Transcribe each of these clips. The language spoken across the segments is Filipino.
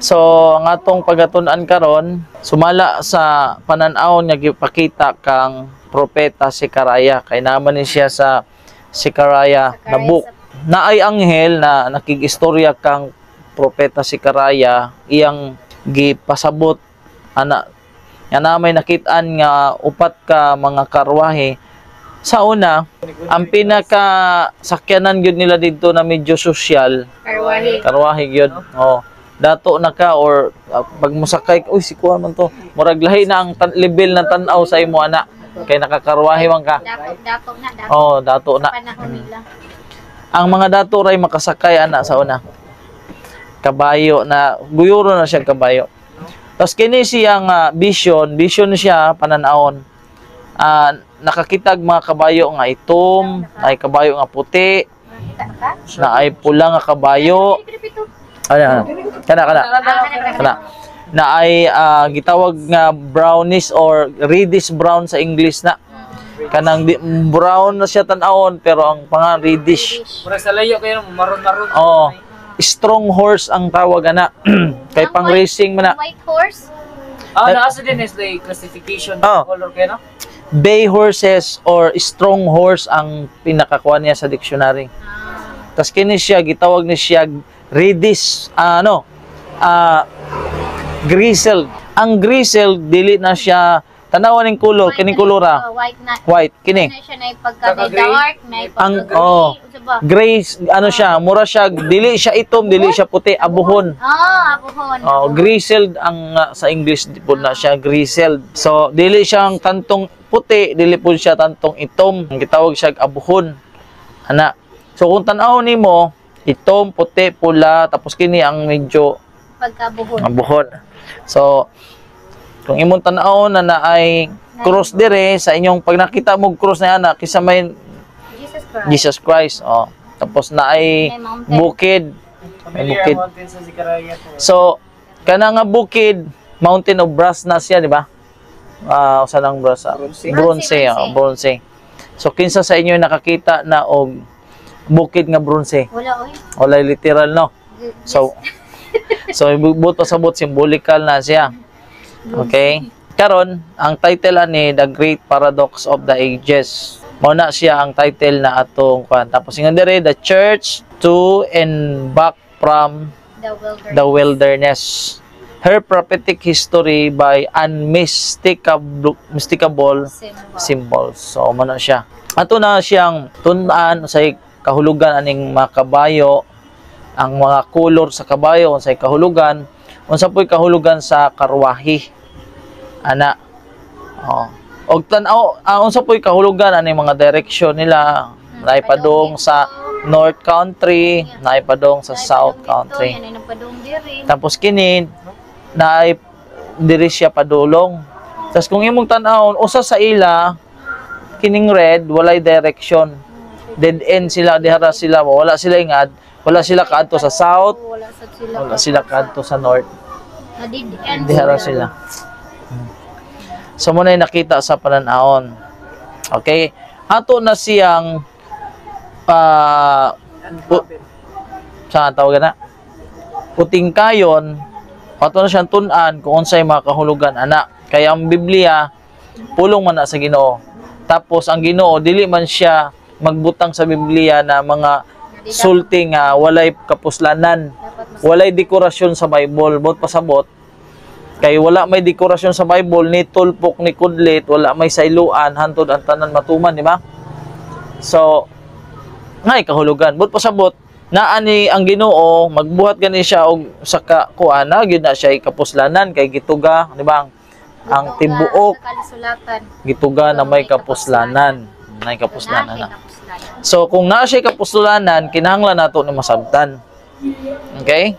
So ang atong pagatun-an karon sumala sa pananaw nga gipakita kang propeta Sekaraya, kay naman ni siya sa Sekaraya na book. Naay anghel na nakigistorya kang propeta Sekaraya, iyang gipasabot ana nga namay nakitaan nga upat ka mga karwahe. Sa una, ang pinaka sakyanan gyud nila dito na medyo social, karwahe gyud. Oh, dato na ka or pag musakay, uy si kuan man to, murag lahi na ang level ng tan-aw sa imo ana, kay nakakarwahe man ka. Dato na. Oh, dato na. Panahon nila. Ang mga dato ray makasakay ana sa una. Kabayo na guyuro na siya kabayo. Tapos kini siyang vision siya pananawon. Nakakitag mga kabayo nga itom, ay kabayo nga puti, na ay pula nga kabayo. Kana. Na ay gitawag nga brownish or reddish brown sa English na. Kanang brown na siya tan-awon pero ang pangan reddish. Murag sa layo kayo maron-maron. Oh. Strong horse ang tawag ana. Kay pang racing man na. White horse? Naasa din is the classification ng color kayo, no? Bay horses or strong horse ang pinakakuha niya sa dictionary. Tas kini siya gitawag ni siya reddish grizzled. Ang grizzled dili na siya tanawan ning kulor, kining kulura. White kini. Siya na ipagka-dark, na ipagka-gray. Gray siya, mura siya, dili siya itom, dili siya puti, abuhon. Abuhon. Grizzled ang sa English po na siya grizzled. So dili siyang tantong puti, dili po siya tantong itom. Gitawag siya abuhon. Ana. So kung tan-aw nimo, itom, puti, pula, tapos kini ang medyo pagkabuhon. Abuhon. So kung imong tan-aw na ay cross dire sa inyong pag nakita mo cross na ana kisa may Jesus Christ. Tapos na ay bukid. May bukid. So kana nga bukid, Mountain of Brass na siya, di ba? Usa nang brass? Bronze. So kinsa sa inyo nakakita na og bukid nga bronze? Wala literal, no? So buto sabot symbolical na siya. Okay? Karon, ang title ani The Great Paradox of the Ages. Mao na siya ang title na atong kuan. Tapos ingon dire The Church to and Back from the Wilderness. Her prophetic history by unmistakable symbols. So mao na siya. Ato na siyang tun-an sa kahulugan aning mga kabayo, ang mga color sa kabayo unsay kahulugan, unsa po'y kahulugan sa karwahe ana. Og tan-aw unsa po'y kahulugan ani mga direksyon nila, naipadong sa North Country, naipadong sa South Country. Tapos kini naay diri siya padulong. Tapos kung imong tan-awon usa sa ila kining red walay direction, dead end sila, dihara sila, wala sila ingad, wala sila kaadto sa south, wala sila kaadto sa north, dihara sila. So muna nakita sa pananahon. Okay, ato na siyang sa tawagan na puting kayon, ato na siyang tun-an kung unsay mga kahulugan ana. Kaya ang Biblia pulong man na sa Ginoo. Tapos ang Ginoo dili man siya magbutang sa Biblia na mga sulti nga walay kapuslanan, walay dekorasyon sa Bible. Bot pasabot kay wala may dekorasyon sa Bible, ni tulpok ni kudlit, wala may sailuan, hantod ang tanan matuman, di ba? So ngay kahulugan. Bot pasabot naa ni ang Ginoo magbuhat gani siya og sa kuana gyud na siya kapuslanan kay gituga, di ba? Ang tibuok gituga na may kapuslanan, may kapuslanan na. So kung naa siya kapuslanan, kinahanglan nato ni masabtan. Okay?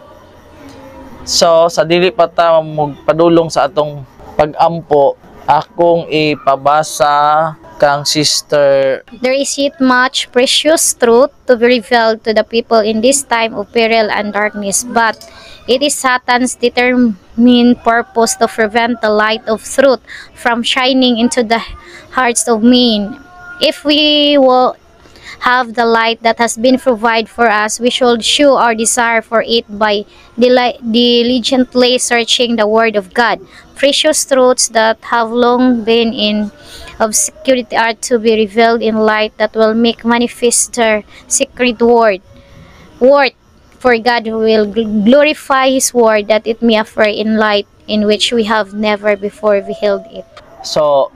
So sa dili pa ta magpadulong sa atong pag-ampo, akong ipabasa kang sister. There is yet much precious truth to be revealed to the people in this time of peril and darkness, but it is Satan's determined purpose to prevent the light of truth from shining into the hearts of men. If we will have the light that has been provided for us, we should show our desire for it by diligently searching the Word of God. Precious truths that have long been in obscurity are to be revealed in light that will make manifest their secret worth. For God will glorify His Word that it may appear in light in which we have never before beheld it. So,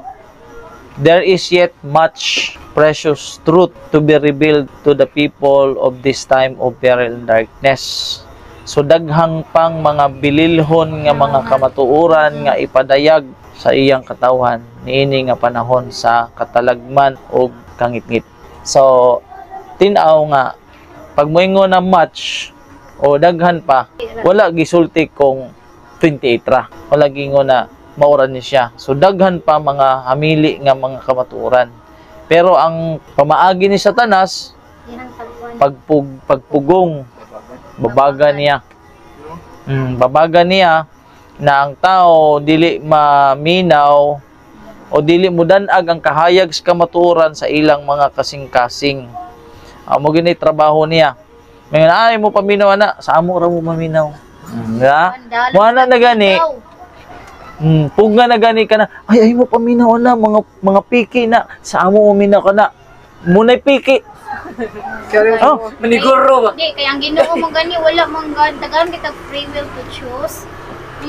there is yet much precious truth to be revealed to the people of this time of peril and darkness. So, daghang pang mga bililhon nga mga kamatuoran nga ipadayag sa iyang katawhan niini nga panahon sa katalagman o kangitngit. So, tinaw nga pag moingon na much o daghan pa, wala gisulti kung 28 ra. Wala gingon na mauran ni siya. So daghan pa mga hamili nga mga kamatuoran. Pero ang pamaagi ni Satanas, pagpugong, babaga niya. Babaga niya na ang tao dili maminaw o dili mudanag ang kahayag sa kamatuoran sa ilang mga kasing-kasing. Mo gini trabaho niya. May ay mo paminaw na, sa amo ra mo maminaw. Nga? Wala na gani. Puga na gani ka na, ay mo paminaw na, mga piki na, sa amo maminaw ka na. Munay piki. Oh, maniguro ba? Hindi, kaya ang Ginoo mo gani, wala mong tagaan kita free will to choose.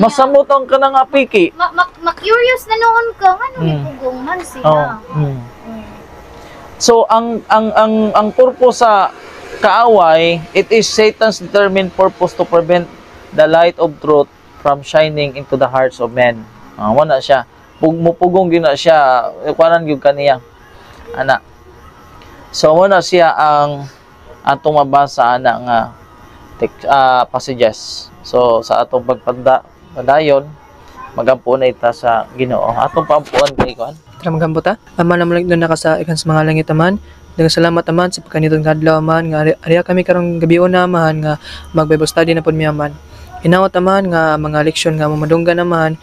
Masamutang ka na nga piki. Ma-curious na noon ka, ano ipugong man sila. So ang purpose sa kaaway, it is Satan's determined purpose to prevent the light of truth from shining into the hearts of men. Wala siya. Mupugong gina siya, kuanan gyud kaniya. Ana. So wala siya ang atong mabasa ana nga passages. So sa atong pagpadayon, magampo na ita sa Ginoo. Atong paampuan kay kuan. Tara magampo ta. Aman naman doon naka sa ikan sa mga langit aman. Daghang salamat aman sa pagkanitong kadlaw aman nga ariya kami karong gabion na aman nga mag-Bible study na pod mi aman. Hinaot aman nga mga leksyon nga mamadunggan naman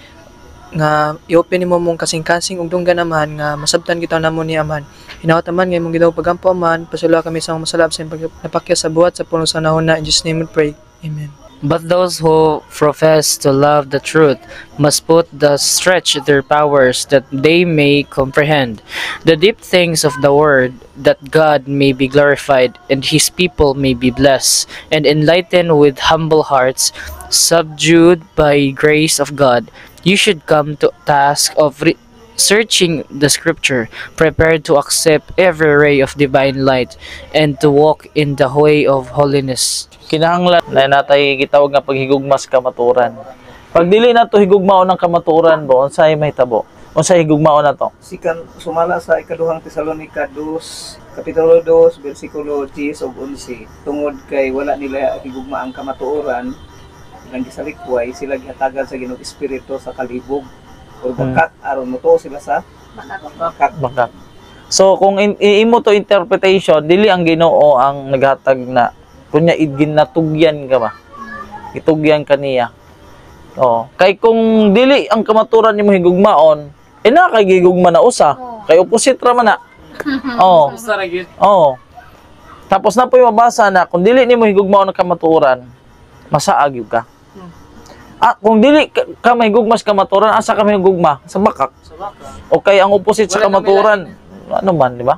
nga i-open nimo mong kasing-kasing ug dunggan naman nga masabtan kita namo ni aman. Hinaot aman nga imong gidaw pagampo aman pasula kami sa masalab sa napakya sa buhat sa puno sa nahona. In Jesus name we pray. Amen. But those who profess to love the truth must put the stretch their powers that they may comprehend the deep things of the word, that God may be glorified and his people may be blessed and enlightened with humble hearts, subdued by grace of God. You should come to task of searching the scripture, prepared to accept every ray of divine light and to walk in the way of holiness. Kinahanglan na natay gitawag nga paghigugmas kamaturan. Pag dili na to higugmao ng kamaturan bo, unsay mahitabo? Unsay higugmao na to? Sikan sumala sa ikaduhang Tesalonica 2, kapitulo 2, bersikulo 10 ug 11. Tungod kay wala nila higugma ang kamatuoran, nang gisalikway sila gihatagan sa Ginoo Espiritu sa kalibog o bakat aron motuo sila sa bakat. So kung imo to interpretation, dili ang Ginoo ang naghatag na kunya ginatugyan ka ba? Itugyan kaniya. Kay kung dili ang kamaturan nimo higugmaon, na kay gigugma na usa. Kay opposite ra man na. Tapos na po yung mabasa na kung dili nimo higugmaon ang kamaturan, masaag yun ka. Kung dili ka mahigugma sa kamaturan, asa ka mahigugma? Sa bakak. O kay ang opposite sa kamaturan, ano man, di ba?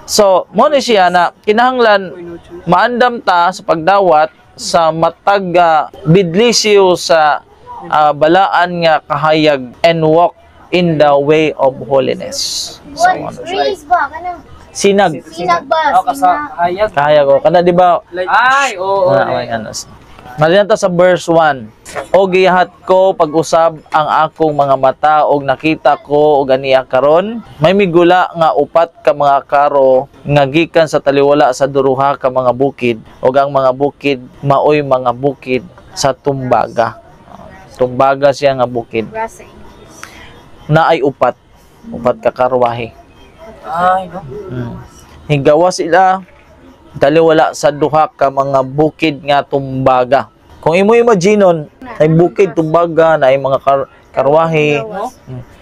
So, mo ni siya na kinahanglan maandam ta sa pagdawat sa matag bidlisyo sa balaan nga kahayag and walk in the way of holiness. So, sinag ba? kahayag o kana di ba? Ay, oo. Malinata sa verse 1. O giyahat ko pag-usab ang akong mga mata og nakita ko og aniya karon may migula nga upat ka mga karo nga gikan sa taliwala sa duruha ka mga bukid ug ang mga bukid maoy mga bukid sa tumbaga. Tumbaga siya nga bukid. Na ay upat ka karwahe. Ay, no. Higawa sila taliwala sa duha ka mga bukid nga tumbaga. Kung imo imaginon, ay bukid tumbaga na ay mga karwahe.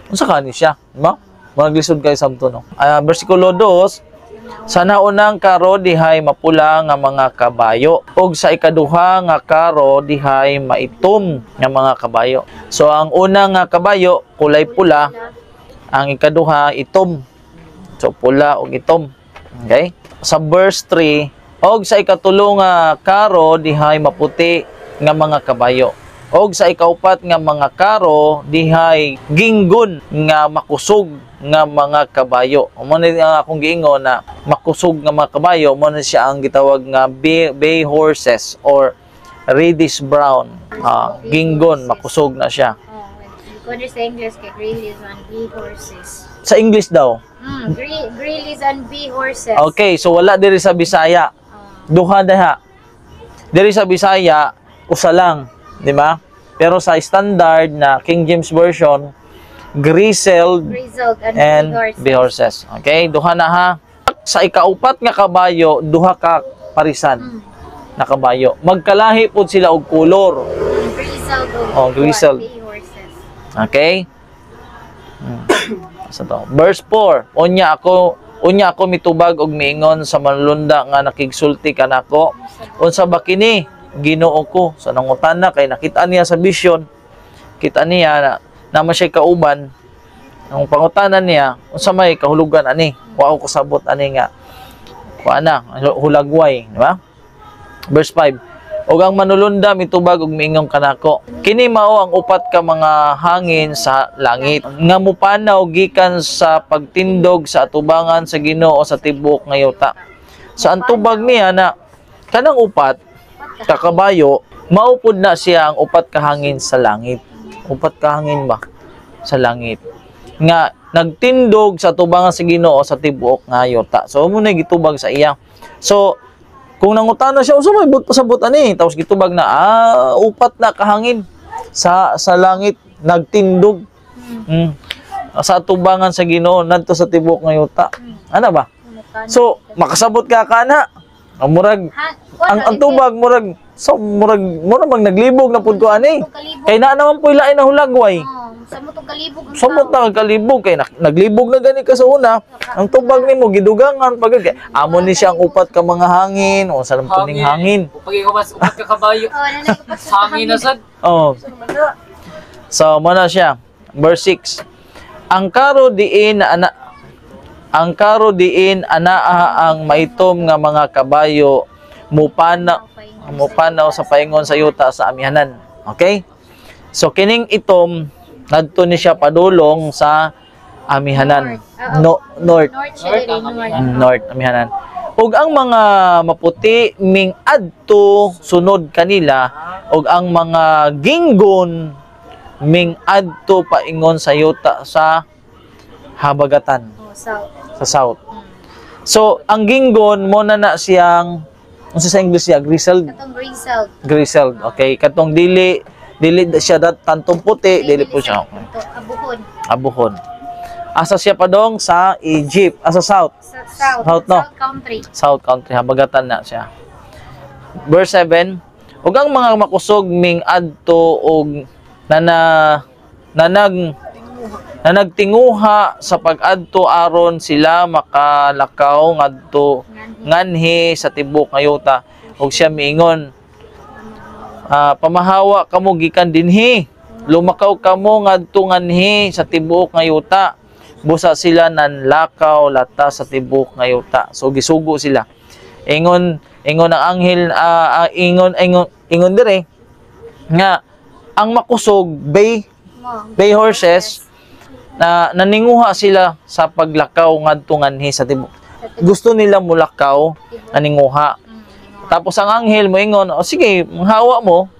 Unsa kani siya, di ba? Maglisod kay sabto no. Bersikulo 2, Sa naunang karo dihay mapula nga mga kabayo, ug sa ikaduha nga karo dihay maitom nga mga kabayo. So ang una nga kabayo kulay pula, ang ikaduha itom. So pula ug itom. Okay? Sa verse 3, og sa ikatulo nga karo dihay maputi nga mga kabayo. Og sa ikaupat nga mga karo dihay ginggon nga makusog nga mga kabayo. Mo ni akong giingon na makusog nga mga kabayo, mo na siya ang gitawag nga bay horses or reddish brown. Ginggon, makusog na siya. Kung sa English kay Greeley's and bee horses. Sa English daw. Greeley's and bee horses. Okay, so wala diri sa Bisaya. Duha daha. Diri sa Bisaya, usa lang, di ba? Pero sa standard na King James Version, grizzled and bee horses. Okay, duha na ha. Sa ikaupat nga kabayo, duha ka parisan na kabayo. Magkalahi po sila og kulor. Grizzled. Bee horses. Okay? Sa to. Verse 4. Unya ako mitubag og miingon sa manlunda nga nakigsulti kanako. Unsa ba kini? Ginoo ko. So nangutana kay nakita niya sa vision. Kita niya na siya kauban. Ang pangutanan niya, unsa may kahulugan ani? Wa ko sabot ani nga. Wa na hulagway, di ba? Verse 5. Og ang manulunda mitubag og miingon kanako. Kini mao ang upat ka mga hangin sa langit nga mupanaw gikan sa pagtindog sa atubangan sa Ginoo sa tibuok nga yuta. Sa antubag niya na kanang upat ka kabayo, maupod na siya ang upat ka hangin sa langit. Upat ka hangin ba sa langit nga nagtindog sa atubangan sa Ginoo sa tibuok nga yuta. So mo na gitubag sa iya. So kung nangutana siya, unsa may pasabot ani? Tapos gitubag na upat na kahangin sa langit nagtindog. Sa atubangan sa Ginoo nadto sa tibuok nga yuta. Ana ba? So makasabot ka kana. Murag ang tubag murag murag naglibog na pud ko ani. Kay na naman po ilain na hulagway. Samot og kalibog. Samot na kalibog kay naglibog na gani ka sa una. Ang tubag nimo gidugangan pag kay amo ni siya ang upat ka mga hangin o sa puning hangin. Pag upat ka kabayo. Hangin na sad. Oh. So mana siya. Verse 6. Ang karo diin anaa ang maitom nga mga kabayo mupanaw sa paingon sa yuta sa amihanan. Okay? So kining itom ngadto ni siya padulong sa amihanan. North amihanan. Ug ang mga maputi ming adto sunod kanila ug ang mga ginggon ming adto paingon sa yuta sa habagatan. Sa south. So ang ginggon mo na siyang unsa sa English siya grizzled. Grizzled. Okay, katong dili siya tantong puti, dili po siya. Abuhon. Asa siya padong sa Egypt, asa south. South no. South country habagatan na siya. Verse 7. Ug ang mga makusog ming adto og nagtinguha sa pag-adto aron sila makalakaw ngadto nganhi sa tibok nga yuta ug siya miingon pamahawa kamo gikan dinhi lumakaw kamo ngadto nganhi sa tibok nga yuta busa sila nanlakaw lata sa tibok nga yuta. So gisugo sila. Ingon ang anghel ingon dire nga ang makusog bay horses na naninguha sila sa paglakaw ngadto nganhi sa tibok. Gusto nila mulakaw, naninguha. Tapos ang anghel mo ingon, o sige, hawa mo,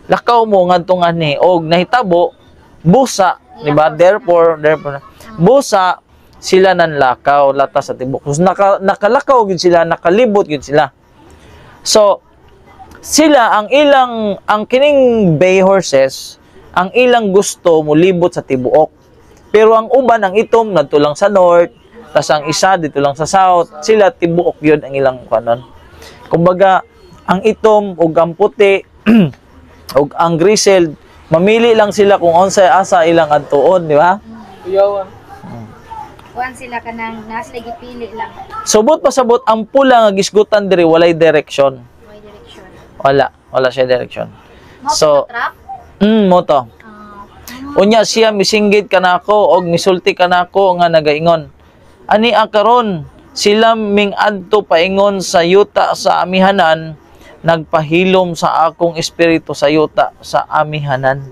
lakaw mo ngadto nganhi og nahitabo busa, di ba? Therefore busa sila nanlakaw lata sa tibok. So, nakalakaw gid sila, nakalibot gid sila. So sila ang kining bay horses, ang ilang gusto mulibot sa tibuok. Pero ang uban, ang itom, nadto lang sa north, tas ang isa dito lang sa south, sila tibuok yun ang ilang kanon. Kumbaga, ang itom ug ang puti ug ang grizzled, mamili lang sila kung unsa asa ilang adtuon, di ba? Kuan sila kanang nasa gipili lang. Subot pasabot ang pula nga gisgutan diri walay direction. May direction. Wala siya direction. Mo So, trap. mo to. Unya siya misinggit kanako og misulti kanako nga nagaingon. Ani akaron sila ming adto paingon sa yuta sa amihanan, nagpahilom sa akong espiritu sa yuta sa amihanan.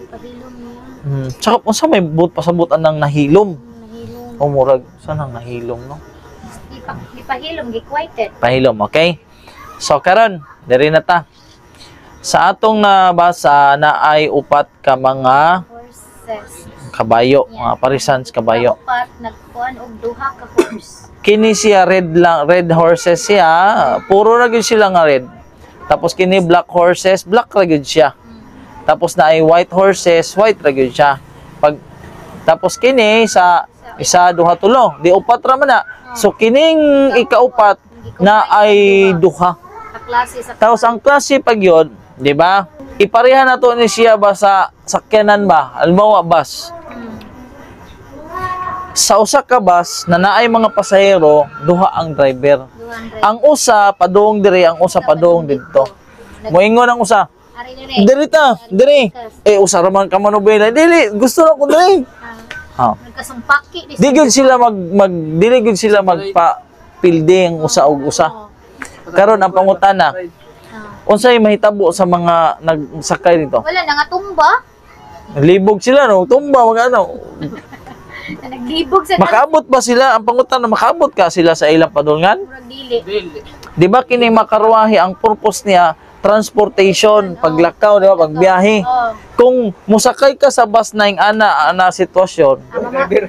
Pahilom niya. Tsaka unsa may but pasabutan ng nahilom? Nahilom. O murag saan ang nahilom no? Gipahilom, giquieted. Pahilom, okay? So karon, diri na ta. Sa atong nabasa na ay upat ka mga Horses. kabayo, mga parisans kabayo. Upat nagkuan og duha ka horse. Kini siya red horses siya, puro ra gyud sila nga red. Tapos kini black horses, black ra gyud siya. Tapos na ay white horses, white ra gyud siya. Tapos kini sa isa duha tulo, di upat ra man na. So kining ikaupat na ay duha. Sa klase sa Tapos ang klase pag yun, di ba? Ipareha na to ni siya ba sa sakyanan ba? Halimbawa bus. Sa usa ka bus na naay mga pasahero, duha ang driver. Ang usa padung diri, ang usa padung didto. Moingon ang usa. Ari dire. Diri ta, diri. Usa ra man ka manobela. Dili, gusto na ko diri. Ha. Nagkasumpaki Di gyud sila dili gyud sila magpa building usa og usa. Karon ang pangutana, unsay mahitabo sa mga nagsakay nito? Wala na nga tumba. Libog sila no, tumba mga ano. Naglibog sa Makaabot ba sila? Ang pangutana, makaabot ka sila sa ilang padulngan? murag dili. Di ba kini makarwahe ang purpose niya transportation, paglakaw, di ba, pagbiyahe. Oh. Kung musakay ka sa bus na yung ana sitwasyon,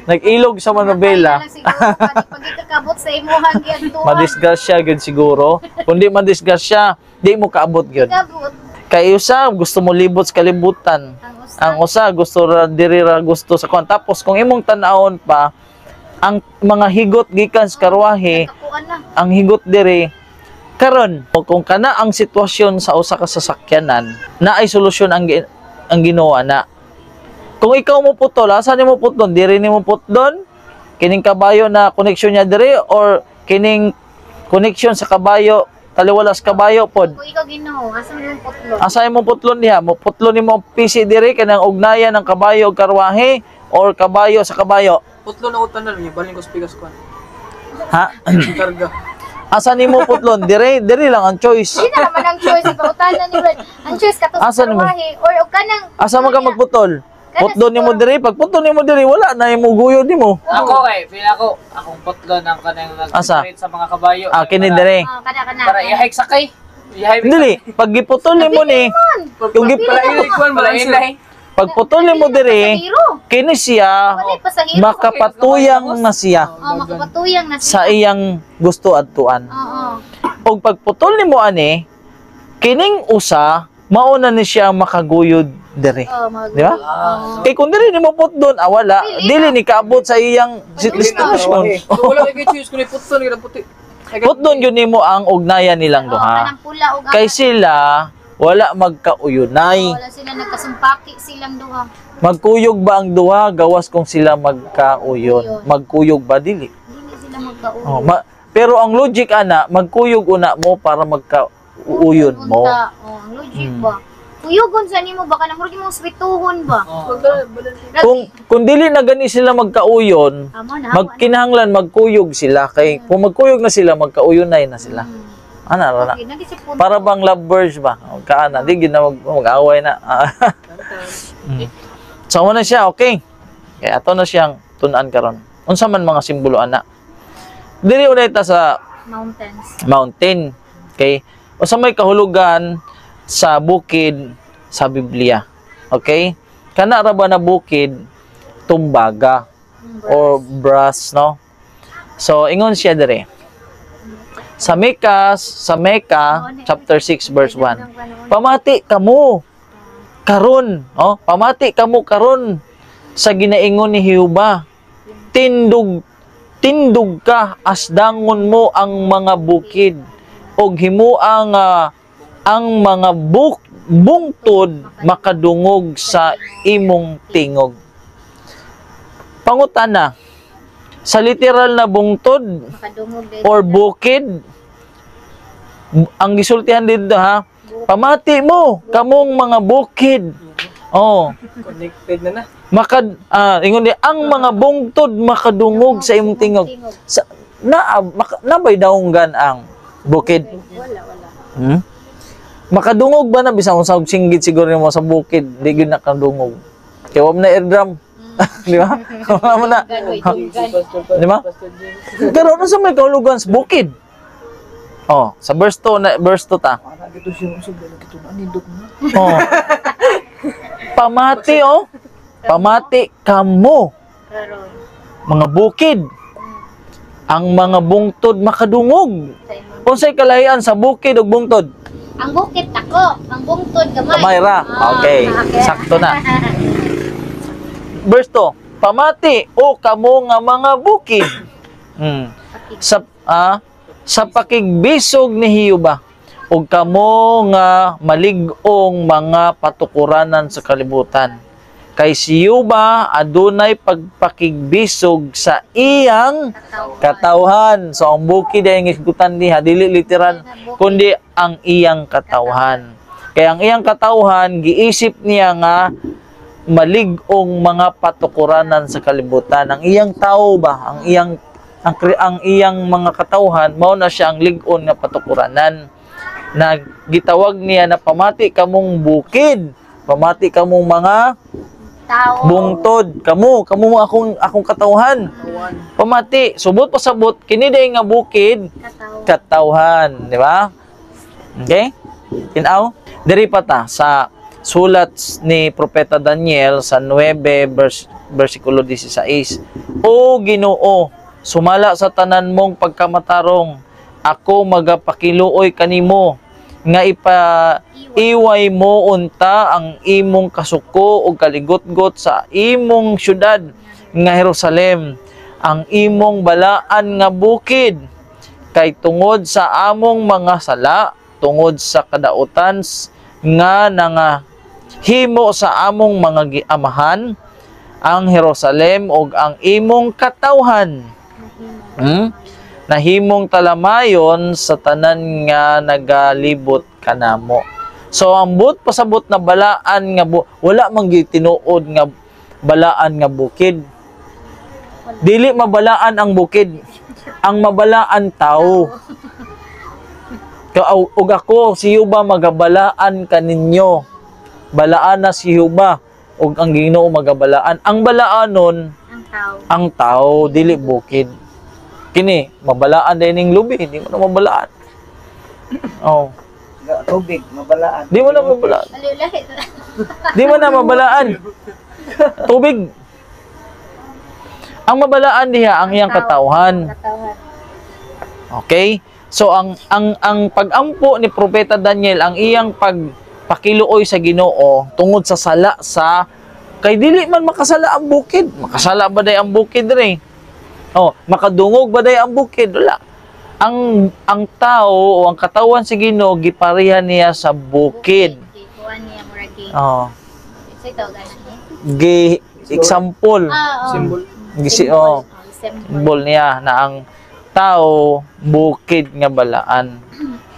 nag-ilog sa manobela, Pag ikakabot sa imuhang giadtuan. madisgrasya gyud siguro. Kundi madisgrasya, di mo kaabot gyud. Kabot. Kay usa gusto mo libot sa kalibutan. Ang usa gusto ra diri ra gusto sa kon. Tapos kung imong tan-awon pa ang mga higot gikan sa karwahe, Kakuan na. ang higot diri karon kung kana ang sitwasyon sa usa ka sasakyanan na ay solusyon ang ginawa na. Kung ikaw mo putol, asa nimo putlon? Diri nimo putlon? Kining kabayo na koneksyon niya diri or kining koneksyon sa kabayo taliwala sa kabayo pod? Kung ikaw Ginoo, asa mo yung putlon? Asa mo putlon diha? Mo putlon nimo ang PC diri kanang ugnayan ng kabayo ug karwahe or kabayo sa kabayo? Putlo na utan na niya, balin ko sa pigas ko. Ha? Karga. Asa nimo putlon? Diri lang ang choice. Di na naman ang choice. Ipautanan ni Brad. Ang choice kato sa Asa nimo? karwahe. Or o kanang... Asa man ka magputol? Putlon nimo diri, pag putlon nimo diri wala na imo guyod nimo. Ako kay, feel ako, akong putlo ng kanang Asa? nag-separate sa mga kabayo. Kini diri. Kana. Para i-hike sakay. I-hike Dili, pag giputol nimo ni, yung pag putol nimo diri, Pasahero. kini siya Wala pasahero. makapatuyang na siya Oh, makapatuyang na sa siya. iyang gusto adtuan. Oo. Og pagputol nimo ani, kining usa mauna ni siya makaguyod diri. Oh, mag... Di ba? Kay kung dili nimo putdon, wala, dili ni kaabot sa iyang destinasyon. So wala kay choose kun putlo ni puti. Putdon yun nimo ang ugnayan nilang Oo, duha. kanang pula o Kay sila wala magkauyunay. wala sila nagkasumpaki silang duha. Magkuyog ba ang duha gawas kung sila magkauyon? Magkuyog ba dili? Dili sila magkauyo. Pero ang logic ana, magkuyog una mo para magkauyon mo. Unta. Oh, ang logic ba? Kuyugon sa nimo baka nang murag imong swituhon ba? Kung dili na gani sila magkauyon, Amo na. magkinahanglan magkuyog sila kay kung magkuyog na sila magkauyunay na sila. Ana ra na. Okay, nagisipon. Para bang lovebirds ba? O, kaana, di gid na mag-away na. So na siya, okay. Kaya ato na siyang tun-an karon. Unsa man mga simbolo ana? Diri unay ta sa Mountains. mountain. Okay? Usa may kahulugan sa bukid sa Biblia. Okay? Kana ra ba na bukid tumbaga or brass, no? So ingon siya dire. Sa Micah chapter 6 verse 1. Pamati kamo karon, oh, pamati kamo karon sa ginaingon ni Jehova. Tindog ka asdangon mo ang mga bukid og himuang ang mga bungtod makadungog sa imong tingog. Pangutana, sa literal na bungtod Makadungog din. or bukid, ang gisultihan dito ha, pamati mo kamong mga bukid. Oh, Connected na. ingon di ang mga bungtod makadungog sa imong tingog. Sa, nabay daunggan ang bukid. Wala. Hmm? Makadungog ba na bisang sa singgit siguro mo sa bukid, di gyud nakadungog. Kaya wala na airdrum. Di ba? Wala mo na. Di ba? Pero ano sa may kahulugan sa bukid? Oh, sa verse 2 ta. Ana dito siya usog dala kito anindot mo. Oh. Pamati oh. Pamati kamo Karon. mga bukid. Ang mga bungtod makadungog. Unsay kalahian sa bukid ug bungtod? Ang bukid ako, ang bungtod gamay. Kamay ra. Okay, sakto na. Verse 2. Pamati o kamo nga mga bukid. Sa pakigbisog ni Hiyuba ug kamo nga malig-ong mga patukuranan sa kalibutan. Kay si Hiyuba adunay pagpakigbisog sa iyang katawhan. So ang bukid ay ngisgutan diha dili literal kundi ang iyang katawhan. Kaya ang iyang katawhan giisip niya nga malig-ong mga patukuranan sa kalibutan. Ang iyang tao ba, ang iyang mga katawhan mao na siya ang lig-on nga patukuranan. Na gitawag niya na pamati kamong bukid, pamati kamong mga Tao. bungtod, kamo akong katawhan. Pamati, subot pasabot kini day nga bukid, katawhan, di ba? Okay? Tinaw, diri pa ta sa sulat ni Propeta Daniel sa 9 versikulo 16. O Ginoo, sumala sa tanan mong pagkamatarong, ako magapakiluoy kanimo nga iway mo unta ang imong kasuko ug kaligot-got sa imong syudad nga Jerusalem, ang imong balaan nga bukid, kay tungod sa among mga sala, tungod sa kadautan nga himo sa among mga giamahan, ang Jerusalem ug ang imong katawhan. Nahimong talamayon sa tanan nga nagalibot kanamo. So ang pasabot na balaan nga wala man gyud tinuod nga balaan nga bukid. Dili mabalaan ang bukid. Ang mabalaan tao. Ug ako si Hiyuba magabalaan kaninyo. Balaan na si Hiyuba ug ang Ginoo magabalaan. Ang balaanon ang tao dili bukid. Kini, mabalaan din ning lubi, hindi mo na mabalaan. Oh. Tubig mabalaan. Di mo na mabalaan. Di mo na mabalaan. Tubig. Ang mabalaan diha ang iyang katawhan. Okay? So ang pag-ampo ni Propeta Daniel, ang iyang pagpakiluoy sa Ginoo tungod sa sala sa kay dili man makasala ang bukid. Makasala ba day ang bukid diri? Oh, makadungog ba day ang bukid? Wala. Ang tao o ang katawan si Ginoo giparihan niya sa bukid. Oh. Example. Symbol niya na ang tao bukid nga balaan.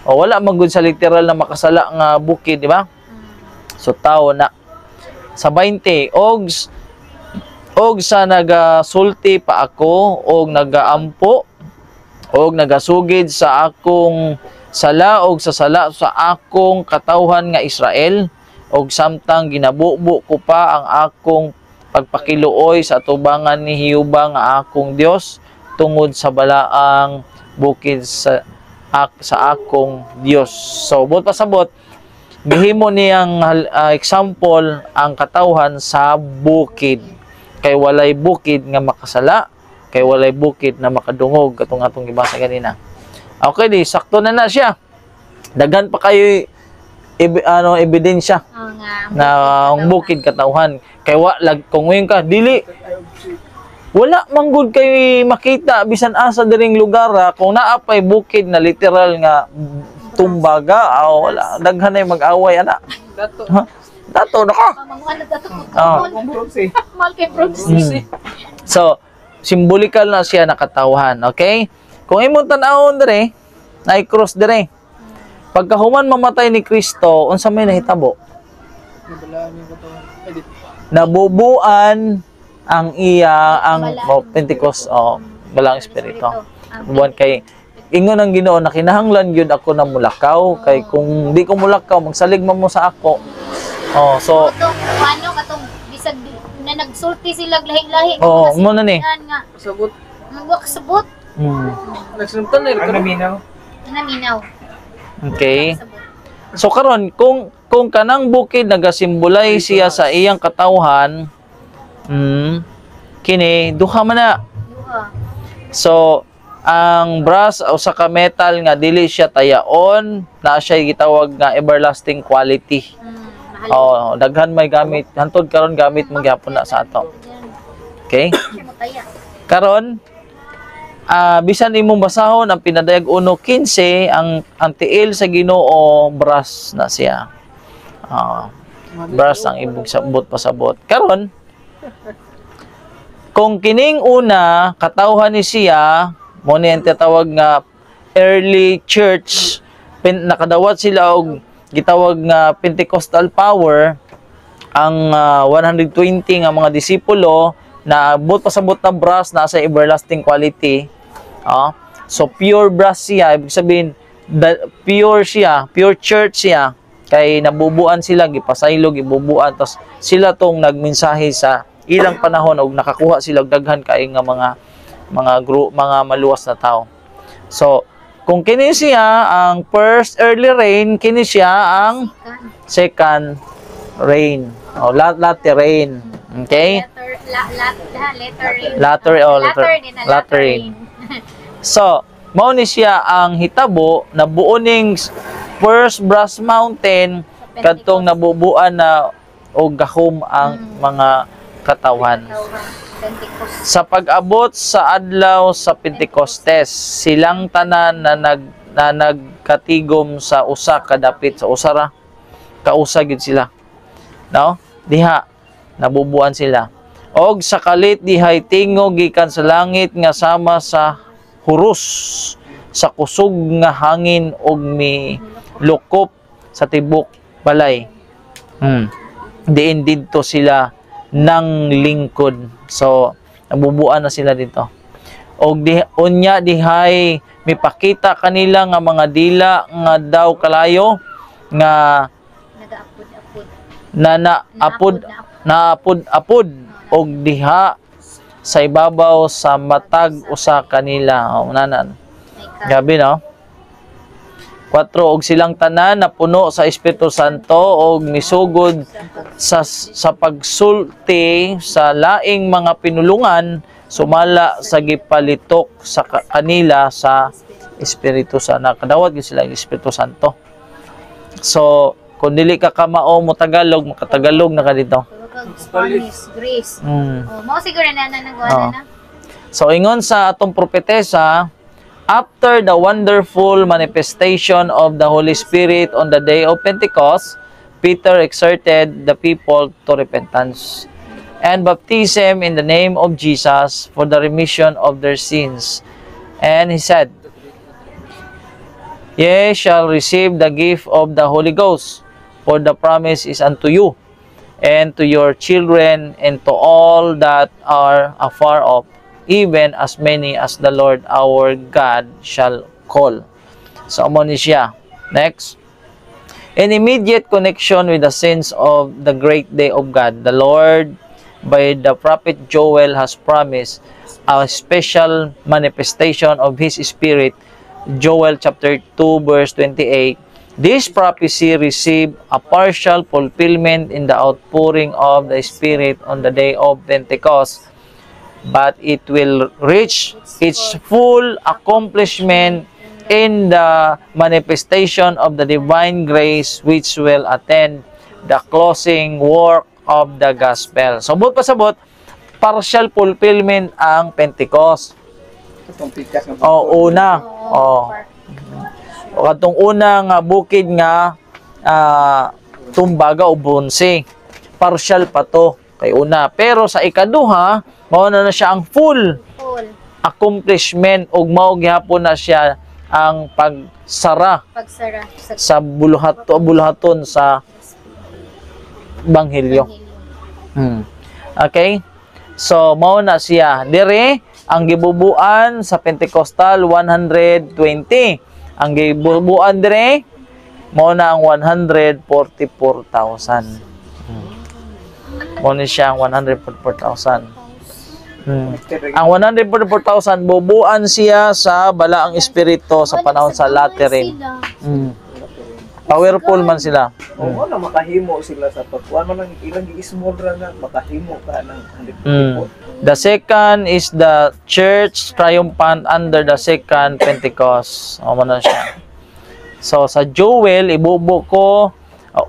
O wala man gud sa literal na makasala nga bukid, di ba? So tao na sa 20 og sa nagasulti pa ako og nagaampo og nagasugid sa akong sala og sa sala sa akong katawhan nga Israel og samtang ginabubo ko pa ang akong pagpakiluoy sa atubangan ni Hiyuba nga akong Dios tungod sa balaang bukid sa akong Dios. So bot pasabot gihimo niyang example ang katawhan sa bukid. Kay walay bukid nga makasala, kay walay bukid na makadungog katong atong gibasa kanina. Okay di, sakto na siya. Daghan pa kayo ebidensya na ang bukid katawhan. Kay kung ngayon ka dili wala manggod kay makita bisan asa diring lugar kung naa pay bukid na literal nga tumbaga wala daghan na mag-away ana. Dato na ka. So, Symbolical na siya nakatawhan. Okay? Kung imong tan-awon dire, na cross dire. Pagkahuman mamatay ni Kristo, unsa may nahitabo? Nabubuan ang iya ang Pentecost balang espiritu. Buwan kay ingon ang Ginoo na kinahanglan gyud ako na mulakaw kay kung di ko mulakaw magsalig man mo sa ako. So ano katong bisag na nagsulti sila lahi-lahi. mo na ni. Sabot. Magsabot. Nagsuntan na Ang naminaw. Naminaw. Okay. So karon kung kanang bukid nagasimbulay siya sa iyang katawhan, kini duha man na. Duha. So ang brass o sa metal nga dili siya tayaon, na siya gitawag nga everlasting quality. Daghan may gamit hantod karon gamit mo gyapon na sa ato. Okay? Karon bisan imong basahon ang pinadayag 1:15 ang tiil sa Ginoo brass na siya. Brass ang ibig sabot pasabot. Karon kung kining una katawhan ni siya mo ni ang tinatawag nga early church, nakadawat sila og gitawag nga Pentecostal power, ang 120 nga mga disipulo na abot pasabot na brass na sa everlasting quality. So pure brass siya, ibig sabihin pure siya, pure church siya, kay nabubuan sila, gipasaylo, gibubuan, tapos sila tong nagmensahe sa ilang panahon og nakakuha sila og daghan kay nga mga maluwas na tao. So kung kini siya ang first early rain, kini siya ang second rain o latter rain. Okay? Latter rain. So mao ni siya ang hitabo na buoning first brass mountain kadtong nabubuan na og gahom ang mga katawan. Sa pag-abot sa adlaw sa Pentecostes, silang tanan na nagkatigom sa usa ka dapit sa usara, kausa gyud sila. No? Diha nabubuan sila. Og sa kalit dihay tingog gikan sa langit nga sama sa huros sa kusog nga hangin og milukop sa tibok balay. Diin didto sila nang lingkod. So nabubuan na sila dito. Og unya dihay mipakita kanila nga mga dila nga daw kalayo nga naapod og diha sa ibabaw sa matag usa kanila. Unanan. Gabi no? 4 og silang tanan na puno sa Espiritu Santo og misugod sa pagsulti sa laing mga pinulungan, sumala sa gipalitok sa kanila sa Espiritu Santo. Nakadawat gyud sila ng Espiritu Santo. So kung dili ka kamao mo Tagalog, makatagalog na ka dito. Spanish, Greece. Mao siguro na nagwala na. So ingon sa atong propetesa, after the wonderful manifestation of the Holy Spirit on the day of Pentecost, Peter exhorted the people to repentance and baptism in the name of Jesus for the remission of their sins. And he said, "Ye shall receive the gift of the Holy Ghost, for the promise is unto you, and to your children, and to all that are afar off, even as many as the Lord our God shall call." So, amo ni siya. Next. In immediate connection with the sins of the great day of God, the Lord, by the prophet Joel, has promised a special manifestation of His Spirit. Joel chapter 2 verse 28. This prophecy received a partial fulfillment in the outpouring of the Spirit on the day of Pentecost, but it will reach its full accomplishment in the manifestation of the divine grace which will attend the closing work of the gospel. So, sabot pasabot, partial fulfillment ang Pentecost. Una. Katong una nga bukid nga tumbaga o bronze. Partial pa to kay una. Pero sa ikaduha, mao na siya ang full accomplishment ug mao gihapon na siya ang pagsara Pagsara sa buluhaton sa Banghilyo. Okay? So, mao na siya. Dire, ang gibubuan sa Pentecostal, 120. Ang gibubuan dire, mao na ang 144,000. Mao na siya ang 144,000. Ang 144,000, bubuan siya sa balaang espiritu sa panahon sa Lateran. Powerful man sila. Oo na makahimo sila sa pagkuhan man ang ilang gi-small ra nga makahimo ka ng 100 The second is the church triumphant under the second Pentecost. O man na siya. So sa Joel ibubo ko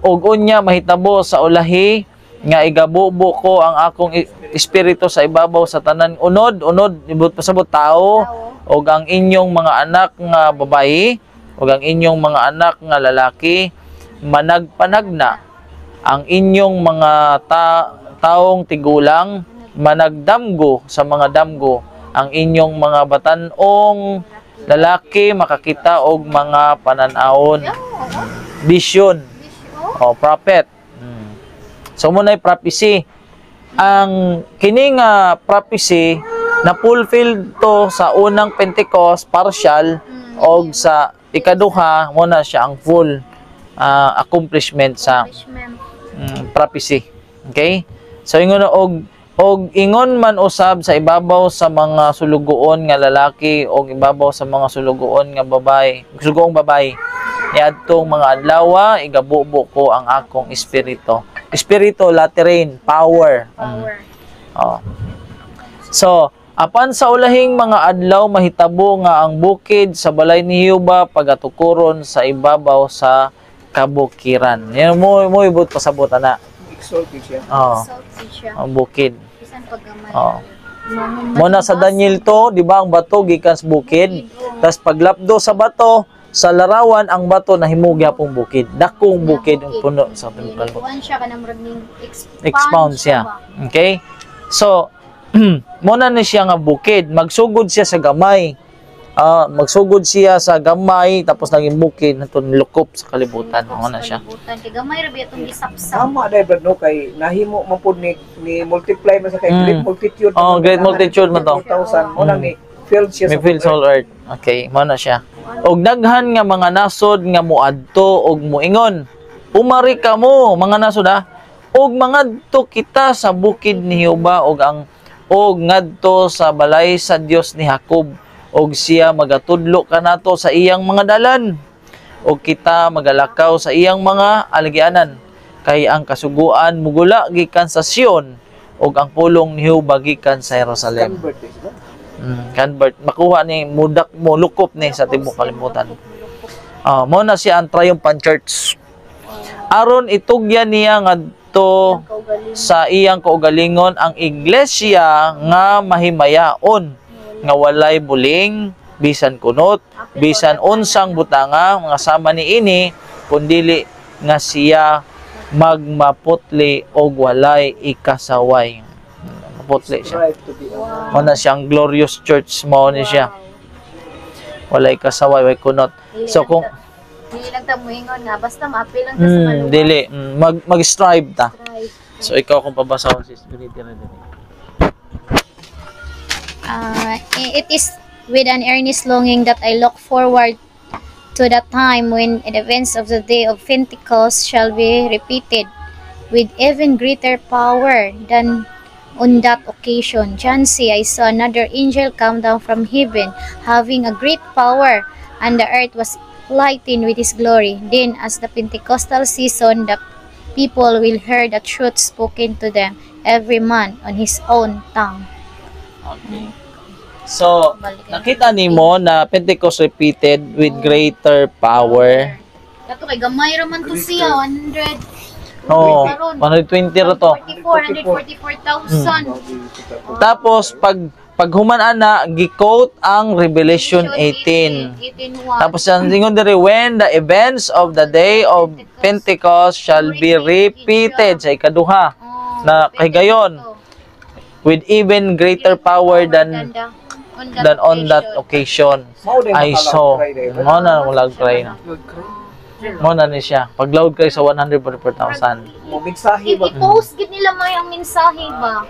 ug unya mahitabo sa ulahi nga igabubo ko ang akong espiritu sa ibabaw sa tanan unod ibut pasabot tao ug ang inyong mga anak nga babayi ug ang inyong mga anak nga lalaki managpanagna ang inyong mga taong tigulang managdamgo sa mga damgo ang inyong mga batanong lalaki makakita og mga pananawon vision o prophet. So munay prophecy ang kining prophecy na fulfilled to sa unang Pentecost partial og sa ikaduha mo na siya ang full accomplishment sa prophecy. Okay? So ingon og ingon man usab sa ibabaw sa mga sulugoon nga lalaki og ibabaw sa mga sulugoon nga babae, sulugoong babae. Niadtong mga adlaw igabubo ko ang akong espiritu. Espiritu Lateran, power. So, apan sa ulahing mga adlaw mahitabo nga ang bukid sa balay ni Jehova pagatukuron sa ibabaw sa kabukiran. Yan mo ibot pasabot ana. exalted siya. Ang bukid. Bisan paggamay. Muna sa Daniel to, di ba ang bato gikan sa bukid. Tas paglapdo sa bato, sa larawan ang bato na himugi apong bukid. Dakong bukid ang puno sa templo. Kuan siya kanang murag Expound siya. Okay? So, muna ni siya nga bukid. Magsugod siya sa gamay. Magsugod siya sa gamay tapos naging bukid natun lukop sa kalibutan. Ano na siya? Kay gamay ra biya tong gisapsap. Tama dai brad no kay nahimo man pud ni multiply man sa kay great multitude. Great multitude man to. 4,000 mo lang ni filled siya May filled all earth. Okay, mo na siya. Og daghan nga mga nasod nga muadto og muingon. Umari ka mo mga nasod og mangadto kita sa bukid ni Jehova og ngadto sa balay sa Dios ni Jacob og siya magatudlo kanato sa iyang mga dalan og kita magalakaw sa iyang mga aligianan kay ang kasuguan mugula gikan sa Sion og ang pulong ni Jehova gikan sa Jerusalem. Convert makuha ni mudak mo lukop ni sa tibuok kalibutan. Mo na siya ang triumphant church. Aron itugyan niya ngadto sa iyang kaugalingon ang iglesia nga mahimayaon nga walay buling bisan kunot bisan unsang butanga nga sama niini kundili nga siya magmaputli og walay ikasaway. Maputli siya. Mo na siyang glorious church mo ni siya. Walay kasaway way kunot. So kung dili lang ta moingon nga basta maapil lang ta sa maluwa. dili mag-strive ta. So ikaw kung pabasahon sis dili ra dili. It is with an earnest longing that I look forward to the time when the events of the day of Pentecost shall be repeated with even greater power than on that occasion. John said, I saw another angel come down from heaven, having a great power, and the earth was lightened with his glory. Then, as the Pentecostal season, the people will hear the truth spoken to them, every man on his own tongue. Okay. So, nakita nimo na Pentecost repeated with greater power. Kato kay gamay ra man to siya, 100. Oh, 120 ra to. 144,000. Tapos pag human na gi-quote ang Revelation 18. Tapos ang ingon diri when the events of the day of Pentecost shall be repeated sa ikaduha na kay gayon with even greater power than than on that occasion. Mao din I makalag saw. cry, David. Mo na walag cry na. Mo na ni siya. Pag loud cry sa 100 per thousand. Mo mensahe ba? I-post gid nila may ang mensahe ba.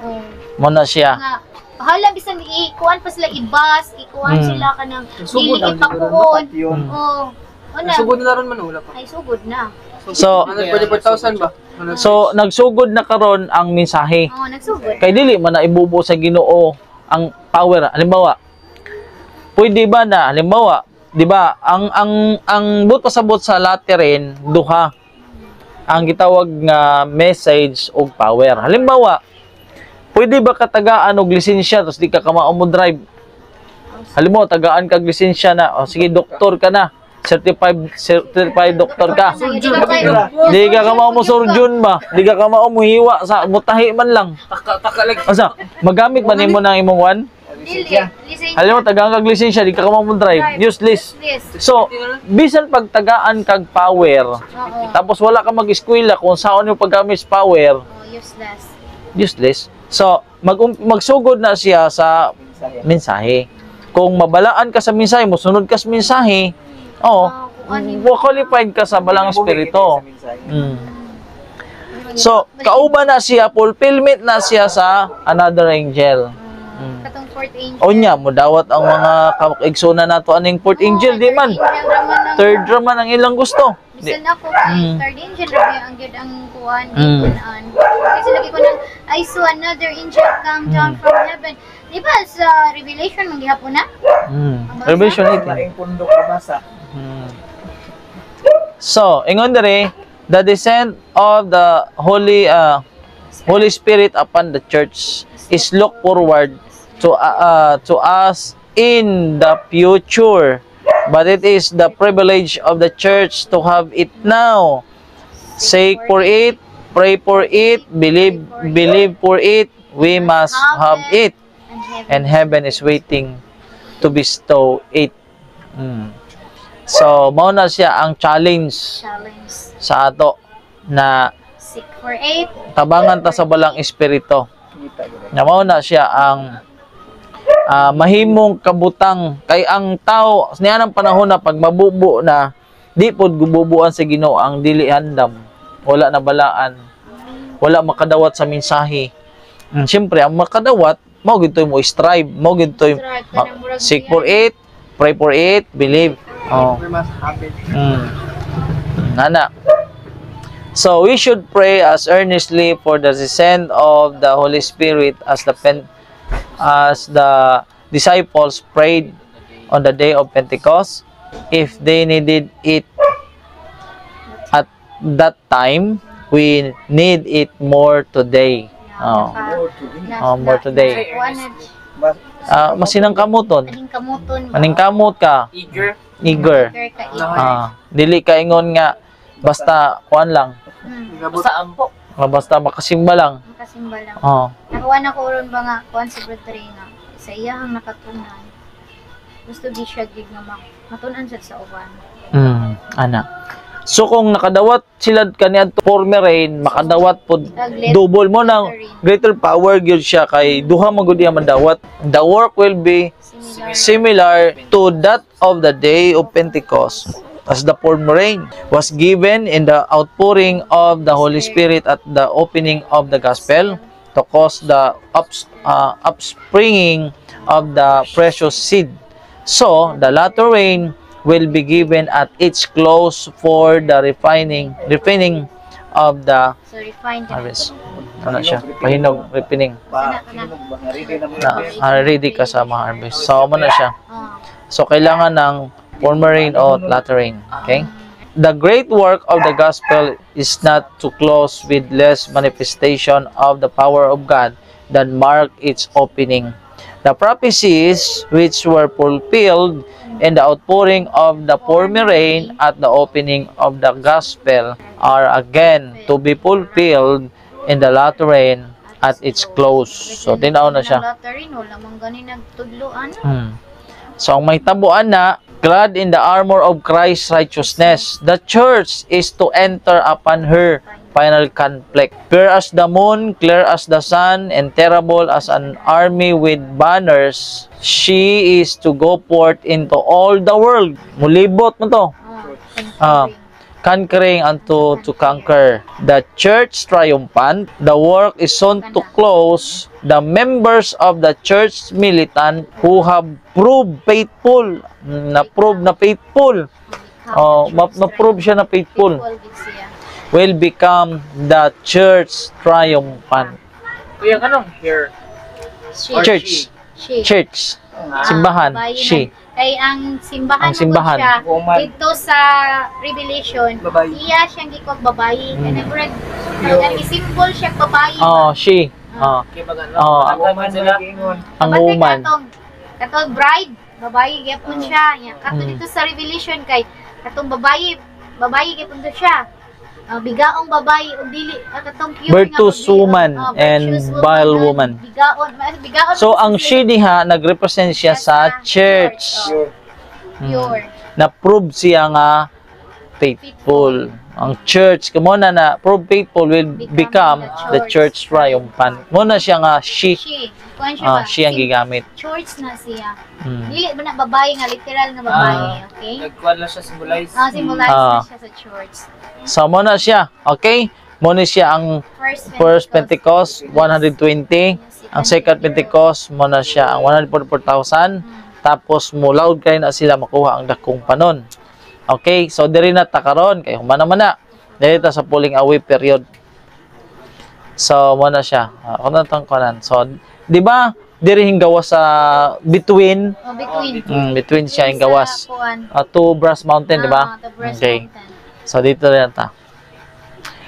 Oh. Mo na siya. Nga hala bisan ikuan pa sila ibas, ikuan sila kanang Sugod dili ang ipakuon. yun. Oh. Una. Sugod na ron man wala pa. Ay sugod na. So, 140,000 ba? so nagsugod na karon ang mensahe. Oh, nagsugod. Kay dili man na ibubo sa Ginoo ang power. Halimbawa, pwede ba na halimbawa, 'di ba, ang but pasabot sa Lateran duha ang gitawag nga message og power. Halimbawa, pwede ba katagaan og lisensya tapos di ka kamao mo drive? Halimbawa, tagaan kag lisensya na, o sige, doktor ka na. Certified doktor ka. Di ka kamao mo surgeon ba? Di ka kamao mo hiwa sa mutahi man lang. Asa, magamit ba nimo nang imong wan? Dili. Alam mo, tagaan kag lisensya, di ka kamao mo drive. Useless. So, bisan pag tagaan kag power, Oo. tapos wala ka mag-eskwela kung saan yung paggamit sa power, Oh, useless. useless. So, magsugod na siya sa mensahe. Kung mabalaan ka sa mensahe, musunod ka sa mensahe, qualified ka sa balang espiritu. So, kauban na siya, fulfillment na siya sa another angel. Katong fourth angel. O niya, mudawat ang mga kaigsoon nato aning fourth angel, di man. Third drama ang ilang gusto. Di. Bisan ako kay third angel rabi ang gyud ang kuan ikuan. Kasi lagi ko nang I saw another angel come down from heaven. Di ba sa Revelation mang gihapon na? Revelation 18. Laing pundok mabasa. So, ingon dere, the descent of the Holy Spirit upon the church is look forward to us in the future, but it is the privilege of the church to have it now. Seek for it, pray for it, believe for it. We must have it, and heaven is waiting to bestow it. So, mao na siya ang challenge sa ato na Seek for it. tabangan ta sa balang espiritu. Na mao na siya ang mahimong kabutang kay ang tao niya ng panahon na pag mabubo na di pod gububuan sa Ginoo ang dili handam, wala na balaan, wala makadawat sa mensahe. Siyempre ang makadawat mao gid mo strive, mao gid seek for it, pray for it, believe. Nana. So we should pray as earnestly for the descent of the Holy Spirit as the disciples prayed on the day of Pentecost. If they needed it at that time, we need it more today. More today. Masinang kamuton. Maning kamot ka. Eager. Dili ka ingon nga basta kuan lang. Basta ampo. Basta makasimba lang. Makasimba lang. Oo. Nakuha na ko ron ba nga kuan si Brother na sa iyang nakatunan. Gusto di siya gig nga matunan siya sa uban. Ana. So kung nakadawat sila kaniadto former rain, makadawat pod double mo nang greater power gyud siya kay duha man gud iya madawat. The work will be similar to that of the day of Pentecost, as the former rain was given in the outpouring of the Holy Spirit at the opening of the gospel to cause the upspringing of the precious seed. So the latter rain will be given at its close for the refining of the harvest. Ano siya? Pahinog, refining. Ready ka sa mga harvest. So, ano na siya? So, kailangan ng former rain o latter rain. Okay? The great work of the gospel is not to close with less manifestation of the power of God than mark its opening. The prophecies which were fulfilled in the outpouring of the former rain at the opening of the gospel are again to be fulfilled in the latter rain at its close. So, tinaw na siya. So, ang may tabuan na, clad in the armor of Christ's righteousness, the church is to enter upon her final conflict. Pure as the moon, clear as the sun, and terrible as an army with banners, she is to go forth into all the world. Mulibot mo to. Conquering unto to conquer. The church triumphant. The work is soon to close. The members of the church militant who have proved faithful. Na-prove na faithful. Na-prove siya na faithful. Will become the church triumphant. Kuya, anong here? Church. Church. Simbahan. She. Kay ang simbahan, Ang simbahan. Siya, Woman. dito sa Revelation, Babae. iya siyang gikog babae. Kaya symbol siya babae. Oh, she. Okay, magano? Oh. Woman sila gingon. Ang woman. Katong bride, babae gyapon siya. Kato dito sa Revelation kay katong babae gyapon to siya. Bigaong babae ug dili katong pure Virtuous woman and vile woman. Bigaon. So, ang she diha, nag-represent siya sa church. Pure. Na-prove siya nga faithful. Ang church, kamo na prove faithful will become the church triumphant. Muna siya nga she. She. Kuan siya ba? She ang gigamit. Church na siya. Mm. Dili ba na babae nga literal nga babae, okay? Nagkuhan lang siya symbolize. Symbolize na siya sa church. So, muna siya. Okay? Muna siya ang First Pentecost, 120. Ang Second Pentecost, muna siya ang 144,000. Tapos, mulaod kayo na sila makuha ang dakong panon. Okay? So, diri na takaron. Kaya humana na. Diri ta sa pulling away period. So, muna siya. Kung natang kanan. So, di ba, diri hinggawa sa between, between siya hinggawas. To Brass Mountain, di ba? Okay. So, dito rin ta.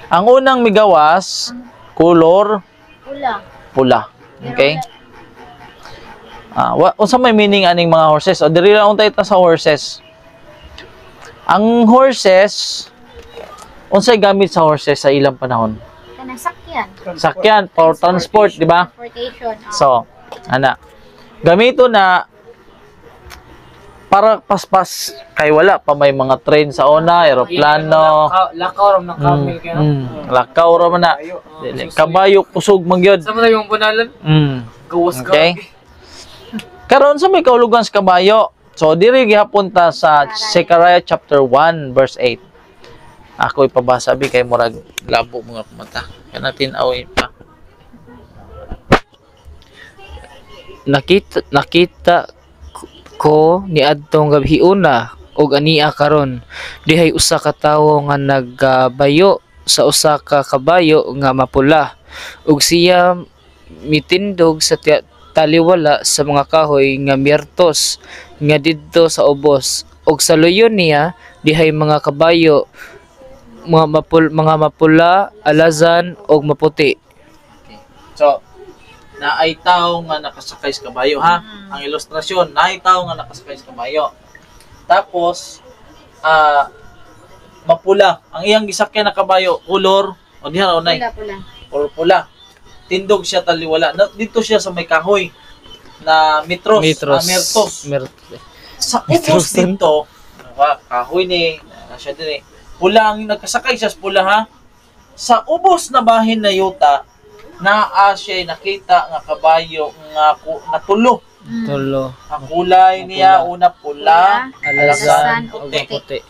Ang unang migawas, color, pula. Okay? Unsa may meaning aning mga horses? O, diri lang untay ta sa horses. Ang horses, unsay gamit sa horses sa ilang panahon? Kanang sakyan. Sakyan, for transport, di ba? Transportation. So, gamito na para paspas kay wala pa may mga train sa una, eroplano. Lakaw ram ng camel kaya. Lakaw ra man na. Dili, kabayo kusog man gyud. Sa mga yung bunalan. Gawas ka. Okay. Karon sa may kaulugan sa kabayo. So diri gihapon ta sa Zechariah chapter 1 verse 8. Ako ipabasa bi kay murag labo mga mata. Kana tin-awin pa. Nakita ko ni adtong gabhiuna og ania karon dihay usa ka tawo nga nagbayo sa usa ka kabayo nga mapula ug siya mitindog sa taliwala sa mga kahoy nga miertos nga didto sa ubos ug sa luyon niya dihay mga kabayo mga mapula, alazan ug maputi. Okay. So na ay tao nga nakasakay sa kabayo ha. Ang ilustrasyon, na ay tao nga nakasakay sa kabayo. Tapos mapula. Ang iyang gisakyan na kabayo, color o diha raw nay. Pula. Tindog siya taliwala. Dito siya sa may kahoy na mertos. Sa ubos dito, kahoy ni siya din pula ang nagkasakay siya sa pula ha. Sa ubos na bahin na yuta, naa siya nakita nga kabayo nga tulo. Tulo. Ang kulay niya una pula, alasan, puti.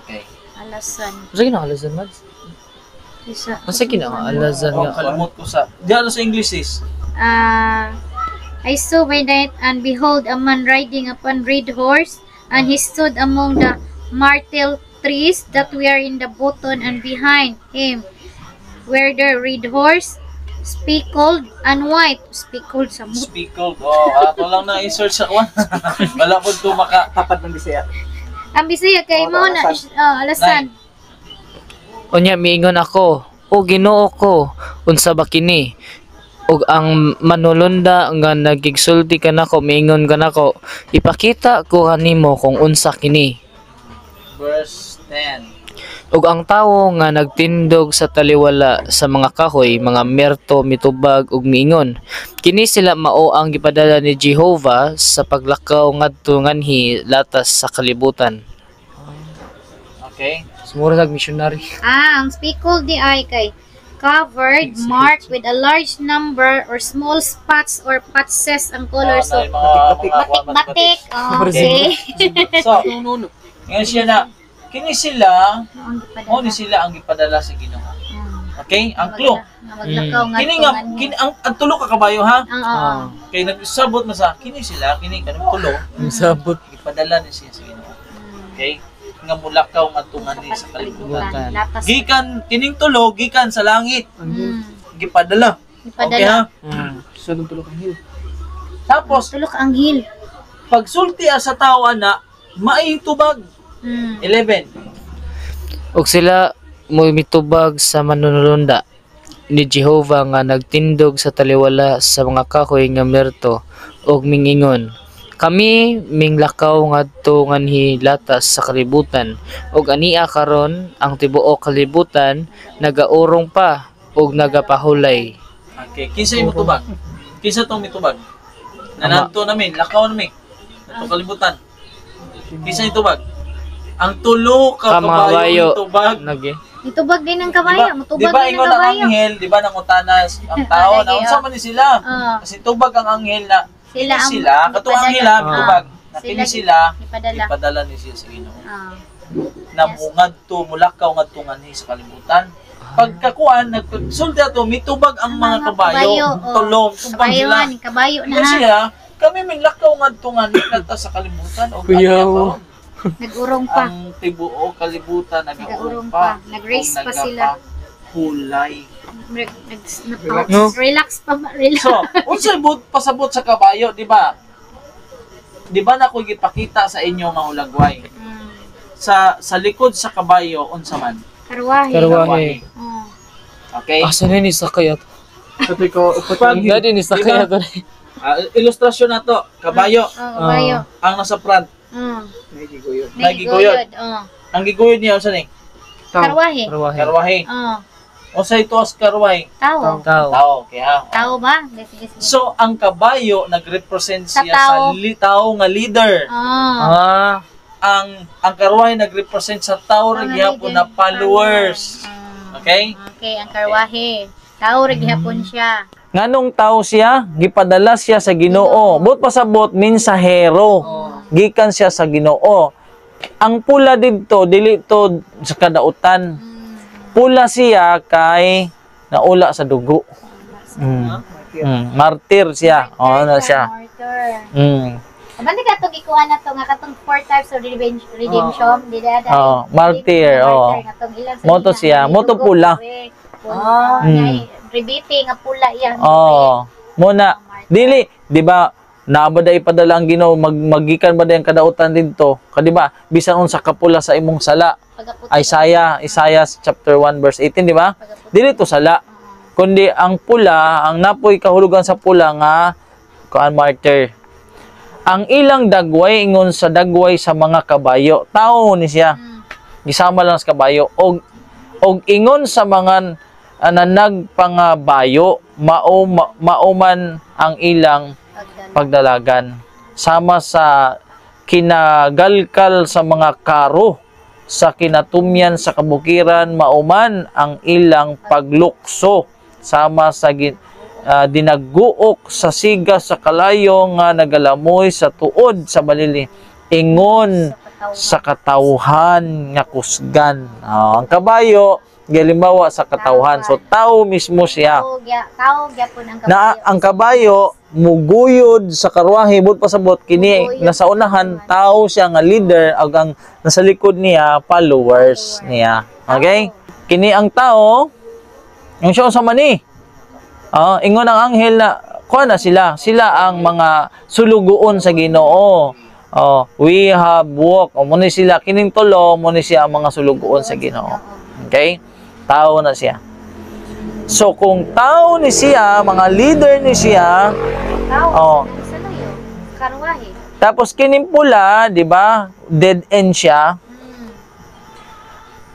Okay. Alasan. Sige na alasan mads. Isa. Sige na alasan nga. Kalimot ko sa. Diyan sa English is. I saw by night and behold a man riding upon red horse, and he stood among the myrtle trees that were in the bottom, and behind him were the red horse, speckled and white. Speckled sa mo. Speckled. Ato lang na i-search sa one. Wala po ito Tapat ng Bisaya. Ang Bisaya kay mo na alasan. Unya miingon ako, o Ginoo ko, unsa ba kini? Ug ang manulunda nga nagigsulti kanako miingon kanako, ipakita ko kanimo kung unsa kini. Verse 10. Ug ang tawo nga nagtindog sa taliwala sa mga kahoy, mga merto mitubag ug miingon, kini sila mao ang gipadala ni Jehovah sa paglakaw ngadto nganhi latas sa kalibutan. Okay. Sumura sa missionary. Ang speckled di ay kay covered, marked with a large number or small spots or patches ang color. So, batik-batik. Oh, okay. So, ngayon siya na, kini sila, ni sila ang gipadala sa Ginoo. Okay? Ang clue. Maglakaw nga Kini nga, ang tulo ka kabayo ha? Oo. Kaya nagsabot na sa, kini sila, kini kanang tulo, Sabot. gipadala ni siya sa Ginoo. Okay? Nga mulakaw nga tungan ni sa kalibutan. Lapas. Gikan, kining tulo, gikan sa langit. Gipadala. Okay Ipadala. ha? Sa itong tulog ang hill. Tapos, Tulok ang hill. pagsulti sa tao na, maayong tubag. 11. Ug sila mo mitubag sa manunulunda ni Jehovah nga nagtindog sa taliwala sa mga kahoy nga merto ug mingingon, kami minglakaw ngadto nganhi latas sa kalibutan ug ania karon ang tibuok kalibutan nagaurong pa ug nagapahulay. Okay, kinsa yung mitubag? Kinsa tong mitubag? Nanadto namin, lakaw namin. Nato kalibutan. Kinsa yung tubag? Ang tulo ka kabayo mitubag. Itubag din ang kabayo. Matubag Diba din ingon ang ang kabayo. anghel, diba nangutanas ang tao, Lagi, naunsa man ni sila. Kasi tubag ang anghel na Sila ang sila, katong anghel ha, ipadala. mitubag. Na kini sila, Ipadala. ipadala ni siya sa Ginoo. Ah. Na mungadto mulakaw ngadto nganhi sa kalibutan. Pagkakuan nagsulti ato mitubag ang mga kabayo, tulong, tubag sila. Kabayo, kabayo na Nga ha. siya, kami minglakaw ngadto nganhi ngadto sa kalibutan o Kuyaw. Nag-urong pa. ang tibuo kalibutan nag-urong Nag-urong pa. pa. Nag-race pa sila. Hulay. No? Relax pa. Relax. So, unsay pasabot sa kabayo, di ba? Di ba na ko gipakita sa inyo nga ulagway? Sa likod sa kabayo unsa man? Karwahe. Karwahe. Oh. Okay? Asa na ni sakay ato? Ito ko, Pag Dadi ni sakay Diba? ato. Ilustrasyon na to, kabayo Kabayo. ang nasa front. Nagiguyod. Nagiguyod. Oh. Ang giguyod niya unsa ni? Karwahe. Karwahe. Karwahe. Oh. Unsa ito as karwahe? Tao. Tao. Tao, okay ha. Tao ba? Sige, sige. So, ang kabayo nagrepresent Sa siya tao. sa tao nga leader. Oh. Ah, Ang karwahe nagrepresent sa tao rin gyapon na followers. Okay? Okay, ang karwahe. Tao rin gihapon siya. Nganong tao siya? Gipadala siya sa Ginoo. Bot pasabot minsahero. Gikan siya sa Ginoo. Ang pula didto dili to sa kadautan. Pula siya kay naula sa dugo. Martir siya. Na siya. Martyr. Abante ka to gikuha na to nga katong 4 types of redemption. Di dada. Martyr. Moto siya. Moto pula. Rebete nga pula yan. Muna dili, di ba? Naabada ipadala ang Ginoo magikan ba ang kadautan didto? Kadi ba? Bisan unsa ka pula sa imong sala. Isaiah chapter 1 verse 18, di ba? Dili to sala. Kundi ang pula, ang napoy kahulugan sa pula nga kuan martyr. Ang ilang dagway ingon sa dagway sa mga kabayo. Tao ni siya. Gisama lang sa kabayo og ingon sa mga nanagpangabayo mauman ang ilang pagdalagan. Sama sa kinagalkal sa mga karo sa kinatumyan sa kabukiran mauman ang ilang paglukso sama sa dinaguok sa siga sa kalayo nga nagalamoy sa tuod sa balili ingon sa katawhan nga kusgan. Ang kabayo galimbawa sa katawhan, so tao mismo siya Tao gyapon ang kabayo. na ang kabayo muguyod sa karwahe bud pasabot kini nasa unahan tao siya nga leader ag ang nasa likod niya followers niya. Okay? Kini ang tao yung siya sa mani. Ingon ang anghel na kuha na sila ang mga sulugoon sa Ginoo. We have walk muna sila kining tulo muna siya ang mga sulugoon sa Ginoo. Okay? Tao na siya. So kung tao ni siya, mga leader ni siya, Tao. Sa luyo. Karwahe. tapos kining pula, di ba? Dead end siya.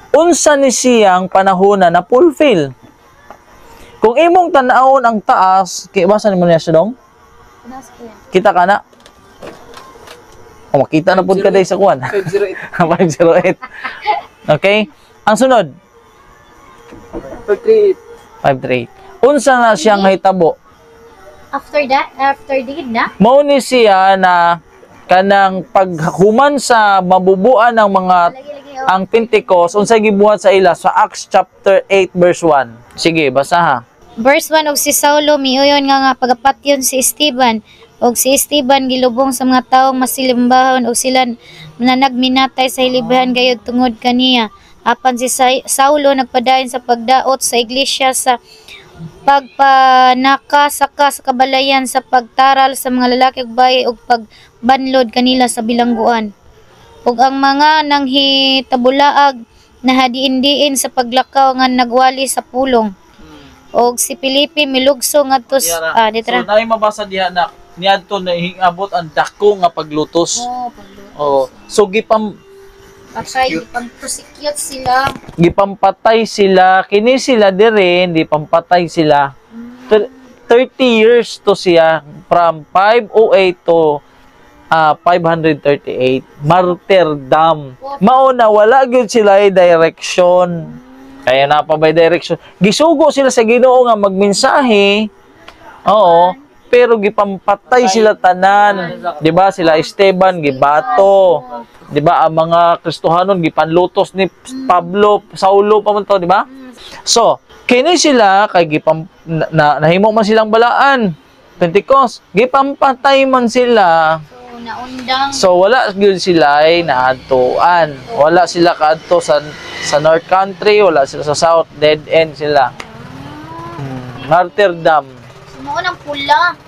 Unsa ni siyang panahona na fulfill? Kung imong tan-awon ang taas, basa nimo niya siya dong? Kita ka na? Makita na pud ka day sa kuan. 508. 508. Okay? Ang sunod, 538. Unsa na siyang hitabo? After did na? Mao ni siya na kanang paghuman sa mabubuan ng mga ang Pentecost unsay gibuhat sa ila sa Acts chapter 8 verse 1. Sige, basa ha. Verse 1, og si Saulo miuyon nga pagapatyon si Esteban, og si Esteban gilubong sa mga taong masilimbahan, og sila nanagminatay sa hilibahan gayud tungod kaniya. Apan si Saulo nagpadayon sa pagdaot sa iglesia sa pagpanakasaka sa kabalayan sa pagtaral sa mga lalaki ug bayi ug pagbanlod kanila sa bilangguan. Ug ang mga nanghitabo-laag nahadiin-diin sa paglakaw nga nagwali sa pulong. Og si Felipe milugso ngadto So ditra. naay mabasa diha na niadto na hingabot ang dako nga paglutos. Oh, so Patay, pag-prosecute sila. gipampatay sila, kini sila dire, di pampatay sila. 30 years to siya from 508 to 538 martyrdom. Mauna wala gyud sila ay direction. Kaya na pa by direction. Gisugo sila sa Ginoo nga magmensahe. Oo, pero gipampatay sila tanan. 'Di ba? Sila Esteban gibato. 'Di ba? Ang mga Kristohanon gipanlutos ni Pablo, Saulo pa man to, 'di ba? So, kini sila kay nahimo man silang balaan. Pentecost, gipampatay man sila. Naundang. So wala gyud sila ay naadtuan. Wala sila kaadto sa North Country, wala sila sa South, dead end sila. Martyrdom. Sumuon ang pula.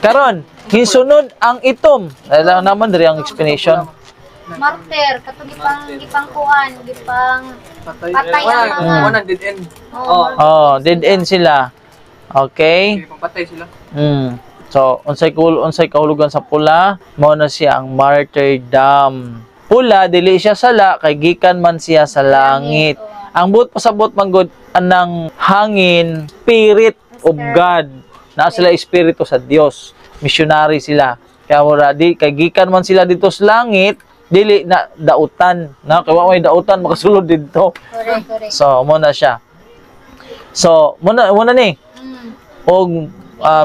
Karon, hisunod ang itom. Dahil naman diri ang explanation. Martyr, katong gipang kuan, gipang patay ang mga. Dead end. Oh, dead end sila. Okay? Papatay sila. So, unsay kahulugan sa pula, mao na siya ang martyrdom. Pula dili siya sala kay gikan man siya sa langit. Ang buot pasabot man gud anang hangin, spirit of God. Na sila espiritu sa Dios. Missionary sila. Kaya wala di kay gikan man sila dito sa langit, dili na dautan, na kay wa may dautan makasulod dito. Correct. So, muna siya. So, muna ni. Og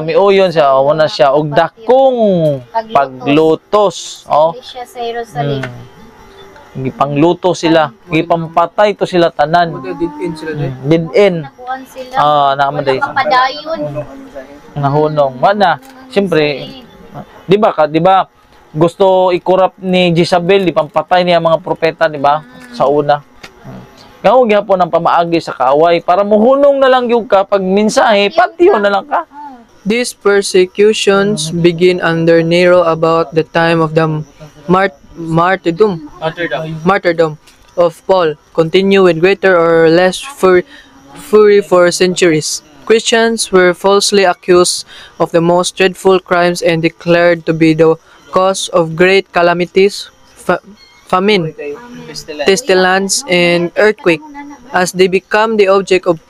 miuyon siya, muna siya og dakong paglutos. Oh. Siya sa Jerusalem. Gipangluto sila, gipampatay to sila tanan. Dead end sila dre. Dead end. Nakuan sila. Naman day. Papadayon. Nahunong. Mana, siyempre, di ba gusto i-corrupt ni Jezabel, di pampatay niya mga propeta, di ba? Sa una. Ngaw gyapon ang pamaagi sa kaaway para muhunong na lang yung ka pag mensahe, patiyo na lang ka. These persecutions begin under Nero about the time of the martyrdom of Paul, continue with greater or less fury for centuries. Christians were falsely accused of the most dreadful crimes and declared to be the cause of great calamities, famine, pestilence, and earthquake, as they become the object of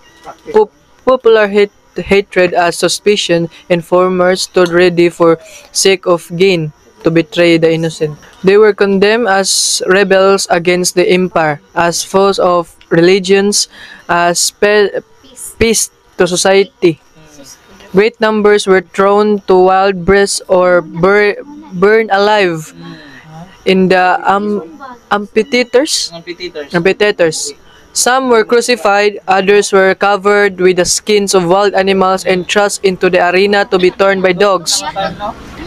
popular hatred as suspicion. Informers stood ready for sake of gain to betray the innocent. They were condemned as rebels against the empire, as foes of religions, as peace to society. Great numbers were thrown to wild beasts or burned alive in the amphitheaters. Some were crucified, others were covered with the skins of wild animals and thrust into the arena to be torn by dogs.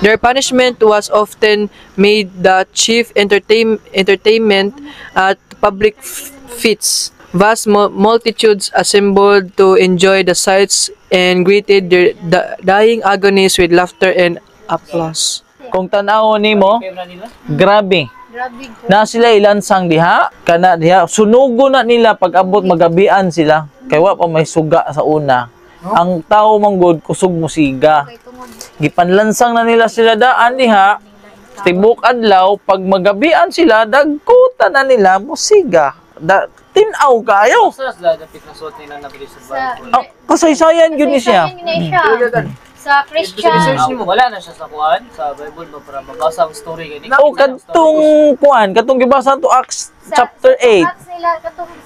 Their punishment was often made the chief entertainment at public feasts. Vast multitudes assembled to enjoy the sights and greeted their dying agonies with laughter and applause. Kung tanaw nimo, grabe. Na sila ilansang diha, kana diha sunugo na nila pag abot magabian sila. Kay wa pa may suga sa una. Ang tao manggod kusog musiga. Gipanlansang na nila sila daan diha. Tibok adlaw pag magabian sila dagkuta na nila musiga. Tinaw kayo. Kasaysayan yun ni siya. Sa Christian. Wala na siya sa kuan sa Bible ba para mabasa ang story gani. O kadtong kuan, katong gibasa to Acts chapter 8.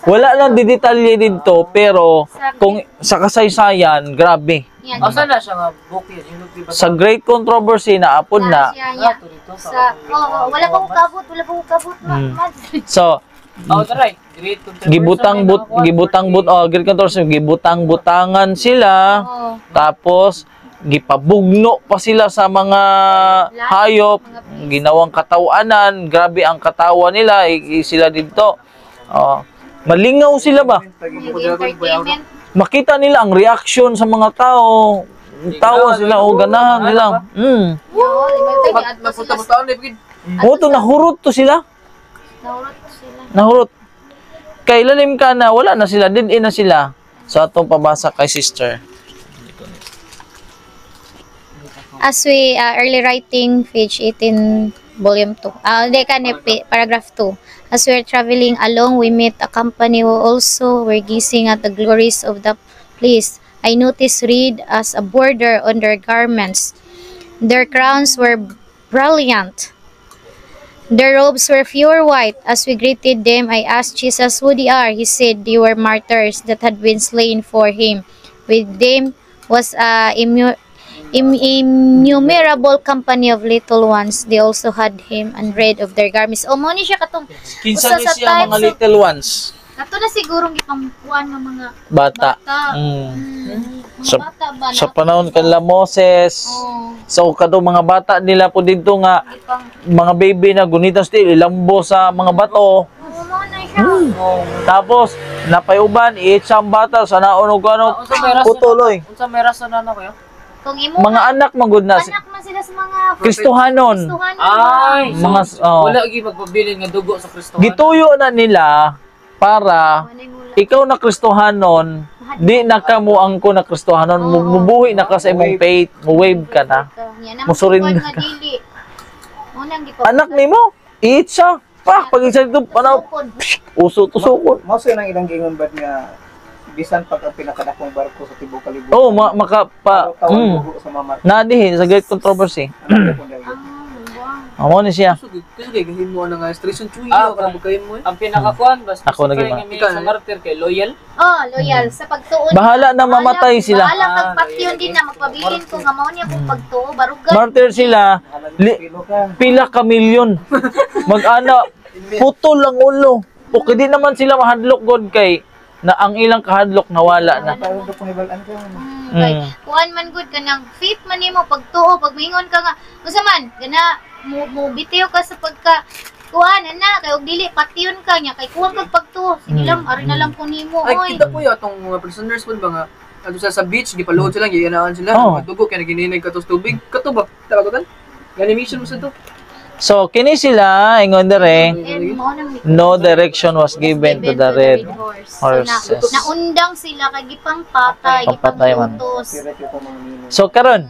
Wala lang didetalye dito pero kung sa kasaysayan, grabe. Asa na siya nga book yun? Yung nagdiba Sa Great Controversy na apod na. dito Sa wala pa ko kabot, So, taray. Great controversy. Great Controversy, gibutang-butangan sila. Tapos gipabugno pa sila sa mga hayop, ginawang katawanan, grabe ang katawan nila, sila dito. Malingaw sila ba? entertainment. Makita nila ang reaction sa mga tao. Tawa sila o ganahan nila. Oto, nahurot to sila. Nahurot. Kay lalim ka na, wala na sila, din na sila. So atong pabasa kay sister. As we early writing, page 18, volume 2. Paragraph 2. As we are traveling along, we met a company who also were gazing at the glories of the place. I noticed red as a border on their garments. Their crowns were brilliant. Their robes were pure white. As we greeted them, I asked Jesus who they are. He said they were martyrs that had been slain for him. With them was a innumerable company of little ones. They also had him and read of their garments. O mo ni siya katong Kinsa ni siya mga little ones? kato na sigurong ipangkuan ng mga Bata. mga Sa- bata ba na? Sa panahon kanila Moses. So kadto mga bata nila po dito nga mga baby na gunitan still ilambo sa mga bato. Mo na siya. Tapos napayuban iitsang bata sa naonog ano putuloy. Unsa may rason na kayo? Kung imo Mga anak magud na anak man sila sa mga Kristohanon. Kristohanon Ay, Mga wala gi magpabilin nga dugo sa Kristo. gituyo na nila para ikaw na Kristohanon, di na ka mo angko na Kristohanon, mubuhi na ka sa imong faith, mo-wave ka na. Musurin ka. Anak nimo, itsa pa pag isa dito panaw uso tusukon. Mao sa nang ilang gingon bad nga bisan pag ang pinakadakong barko sa tibuok kalibutan. Oh, maka pa sa mamar. nadihin sa Great Controversy. Amo ni siya. Kasi kay gahin mo na nga restriction chuyo para magkain mo. Ang pinakakuan basta Ako lagi nga sa martyr kay loyal. loyal sa pagtuon. Bahala na mamatay sila. Bahala pagpatyon din na magpabilin ko nga mao niya kung pagtuo barugan. Martyr sila. Pila ka milyon. Mag-ana putol ang ulo. O di naman sila mahadlok god kay na ang ilang kahadlok nawala na. Okay. Kuan man good ka nang faith man nimo pagtuo pag mingon ka nga unsa man gana mo bitiw ka sa pagka kuan ana kay og dili patyon ka nya kay kuan kag pagtuo sige lang ari na lang ko nimo Ay, oy. kita po atong mga prisoners po ba nga ato sa beach, gipaluhod sila, giyanaan sila, Oh. dugo, kaya nagininag ka to sa tubig. Kato ba? Tawagan? Gani mission mo sa to. So kini sila ingon dere And mao nang no direction was given to the red horses. So, naundang sila kay gipang patay, Papatay man. utos. So karon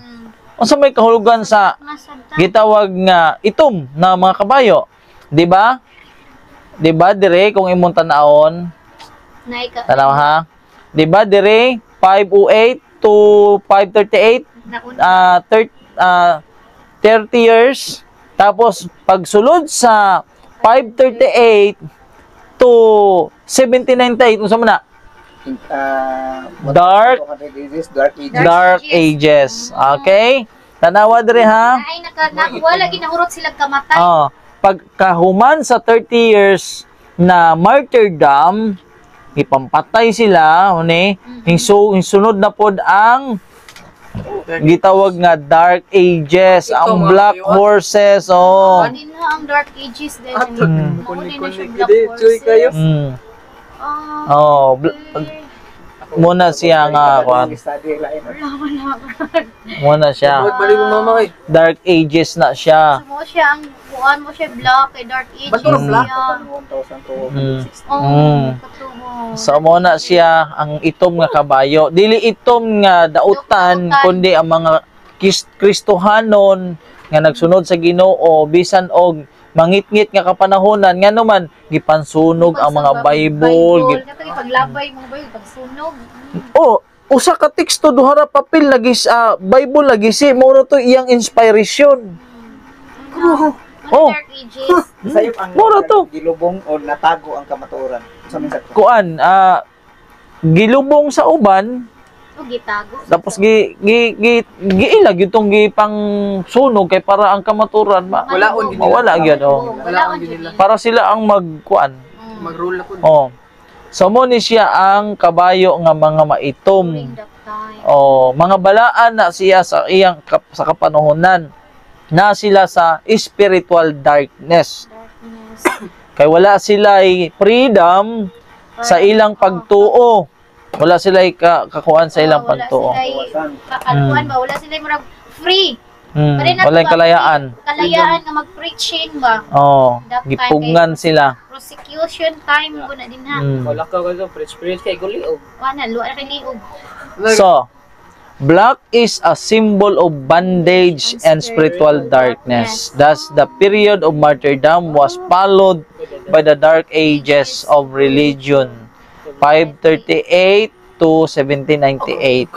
unsa may kahulugan sa gitawag nga itom na mga kabayo, di ba? Di ba dire kung imong tan-awon, tanaw ha? Di ba dire 508 to 538 30 years. Tapos pagsulod sa 538 to 1798 unsa man na? Dark Dark Ages. Okay? Tanawa dire ha? Ay wala ginahurot sila kamatay. Pagkahuman sa 30 years na martyrdom, ipampatay sila, ni sunod na pod ang gitawag nga Dark Ages, ang Black Horses, Hindi na ang Dark Ages din. Mao din na siya Black Horses. Muna siya nga kwan. Muna siya. Balik mo mama kay. Dark Ages na siya. Mo siya ang kuan mo siya black kay Dark Ages. Bato ng black? So muna siya ang itom nga kabayo. Dili itom nga dautan kundi ang mga Kristohanon nga nagsunod sa Ginoo bisan og mangitngit nga kapanahonan nga naman gipansunog ang mga Bible. Katong paglabay mga Bible pagsunog. usa ka teksto duha ra papel lagi sa Bible lagi si mao na to iyang inspiration. Oh. Dark Ages. Sayop ang Mura to. gilubong o natago ang kamatuoran. Sa minsan ko. Kuan gilubong sa uban O gitago. tapos giilag itong gipang sunog kay para ang kamaturan Walaon gid nila. mawala gyud oh. Wala on nila. Para sila ang magkuan. Mag-roll na po. Oh. So mo ni siya ang kabayo nga mga maitom. During that time. Oh, mga balaan na siya sa iyang sa kapanahonan na sila sa spiritual darkness. Darkness. Kay wala sila freedom sa ilang pagtuo. Wala sila kakuan sa ilang pagtuo. Kakalkuan ba? Wala sila murag free. Wala kalayaan. Kalayaan nga mag-preaching ba? Oh, That time gipugngan sila. Prosecution time ko na din ha. Wala ka ko preach kay guliog. Wala, luwa kay liog. So, black is a symbol of bondage and spiritual darkness. Thus, the period of martyrdom was followed by the dark ages of religion. 538 to 1798.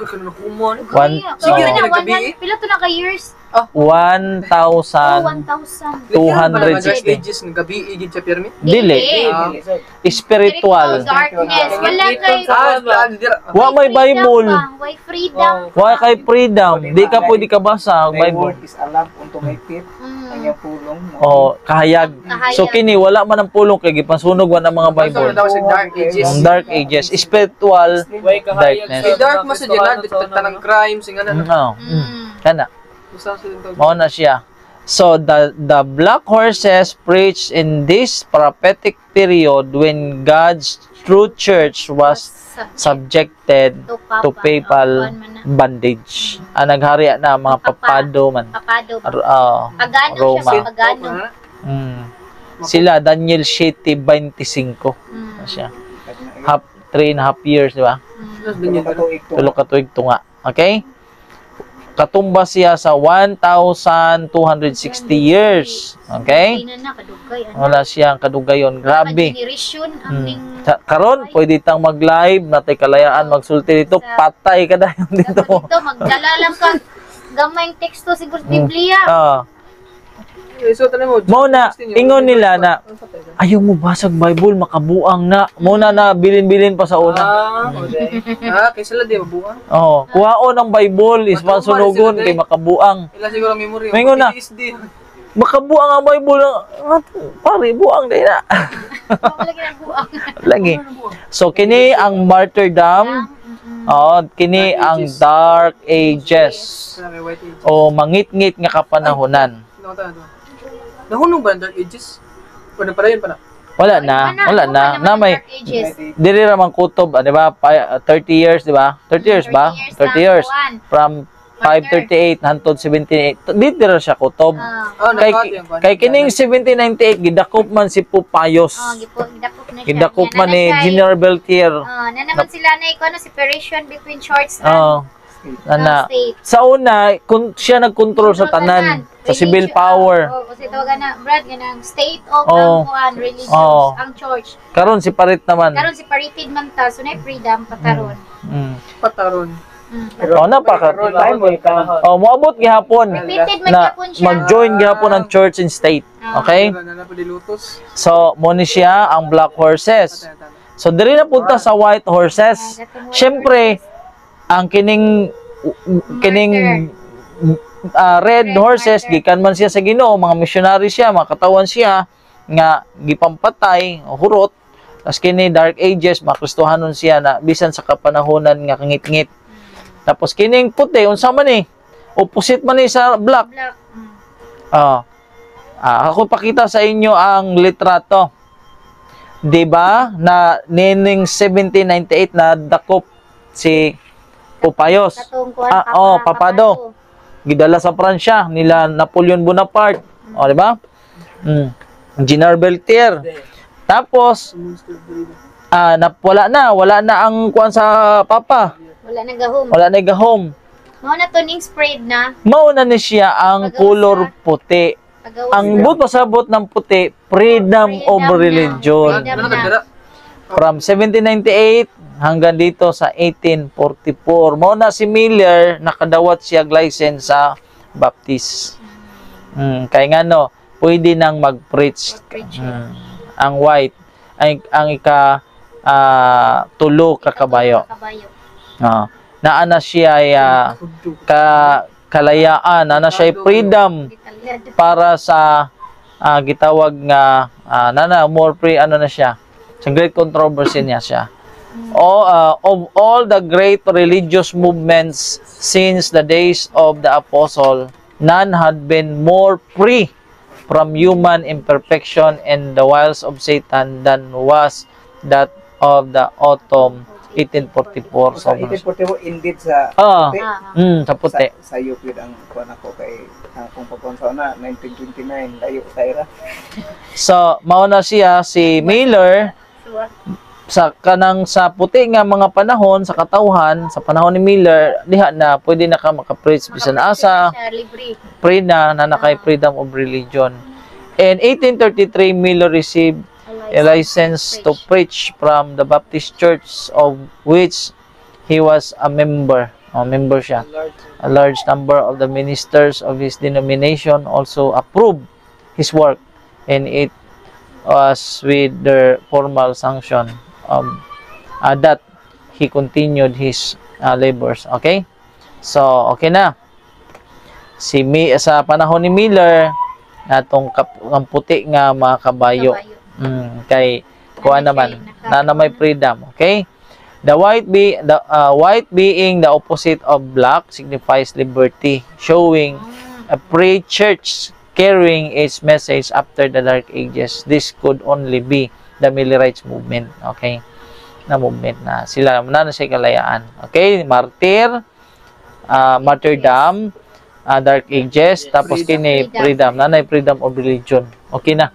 One, Sige na, naggabi eh. pila to na ka years? 1,000 1,000. 260. Ages ng gabi igid sa pyramid. Dili. Spiritual. Darkness. Wala kay... Wa may Bible. Why freedom? Wa kay freedom. Di ka pwede ka basa ang My Bible. word is a lamp unto my feet. Ang iyang pulong. Oh, kahayag. So kini wala man ang pulong kay gipansunog man ang mga Bible. Daw sa dark ages. Ang dark ages, spiritual darkness. Ay dark mas dyan tanang crime sing ana. No. Kana. Mao na siya. So the black horses preached in this prophetic period when God's true church was subjected to papal bondage. Ang naghari na mga papado man. Papado. Pagano Roma. siya, pagano. Sila Daniel 7:25 siya. 3.5 years, di ba? Tulo ka tuig tunga. Okay? Katumba siya sa 1,260 years. Okay? Hindi na kadugay. Wala siyang kadugayon. Grabe. Generation ang ning... Karon pwede tang mag-live, natay kalayaan, magsulti dito, patay ka dayon dito. Dito, magdala lang ka. Gamayng teksto siguro sa Biblia. So tala mo. Mao na, ingon nila na, ayaw mo basag Bible, makabuang na. Muna na, bilin-bilin pa sa una. Kay sila di mabuang. Oh, kuhaon ang Bible, is pansunugon, kay makabuang. Ila siguro memory. Mingon na. Makabuang ang Bible. Pare, buang din na. Wala ginagawa. Lagi. So, kini ang martyrdom. Oh, kini ang dark ages. O mangit-ngit nga kapanahonan. Nahunong ba ang dark ages? O naparayon pa na? Wala na. Na may diri ra man kutob, di ba? 30 years, di ba? 30 years ba? 30 years. From 538 hangtod 1798. Dito ra siya kutob. Kay kining 1798 gidakop man si Pupayos. Gidakop na siya. Gidakop man ni General Beltier. Na naman sila na ikaw separation between church Oh. Ana. Sa una, siya nagkontrol sa tanan, sa civil power. Kasi tawagan na, Brad, ganang state of ang religious, ang church. Karon separate naman. Karon separated man ta, so na freedom pataron. Pataron. Oh, napaka. Oh, moabot gihapon na mag-join gihapon ang church and state. Okay? So, mo ni siya ang black horses. So, diri na punta sa white horses. Syempre, ang kining red horses gikan man siya sa Ginoo, mga missionary siya, mga katawan siya nga gipampatay, hurot. As kini dark ages, makristohanon siya na bisan sa kapanahonan nga kangit-ngit. Tapos kining puti unsa man ni? Opposite man ni sa black. Ako pakita sa inyo ang litrato. 'Di ba? Na nining 1798 na dakop si Pupayos. Papado. Gidala sa Pransya nila Napoleon Bonaparte. O, di ba? General Beltier. Tapos wala na ang kuan sa Papa. Wala na gahom. Mao na to ning spread na. Mao na ni siya ang color puti. Ang but pasabot ng puti, freedom of religion. From 1798 hanggang dito sa 1844. Mao na si Miller nakadawat siya license sa Baptist. Kaya nga no, pwede nang mag-preach. Ang white ang tulo ka kabayo. Naana siya ay kalayaan, naana siya ay freedom para sa gitawag nga more free na siya. Sa great controversy niya siya. Of all the great religious movements since the days of the apostle, none had been more free from human imperfection and the wiles of Satan than was that of the autumn 1844. Sa 1844 indeed sa sa puti. Sa yun ang kuan ako kay kung pagkonsa na 1929 layo sa era. So mao na siya si Miller sa kanang sa puti nga mga panahon sa katawhan sa panahon ni Miller diha na pwede na ka maka-preach bisan asa free na nakay freedom of religion. In 1833 Miller received a license to preach from the Baptist Church of which he was a member. Member siya. A large number of the ministers of his denomination also approved his work, and it was with their formal sanction that he continued his labors. Okay? So, okay na. Sa panahon ni Miller, atong ang puti nga mga kabayo. Kay kuha naman na may freedom. Okay? The white being the opposite of black signifies liberty, showing a free church carrying its message after the Dark Ages. This could only be the Millerites movement. Okay? Na movement na sila na siya kalayaan. Okay? Martyrdom, Dark Ages, tapos kini freedom. Nanay freedom of religion. Okay na.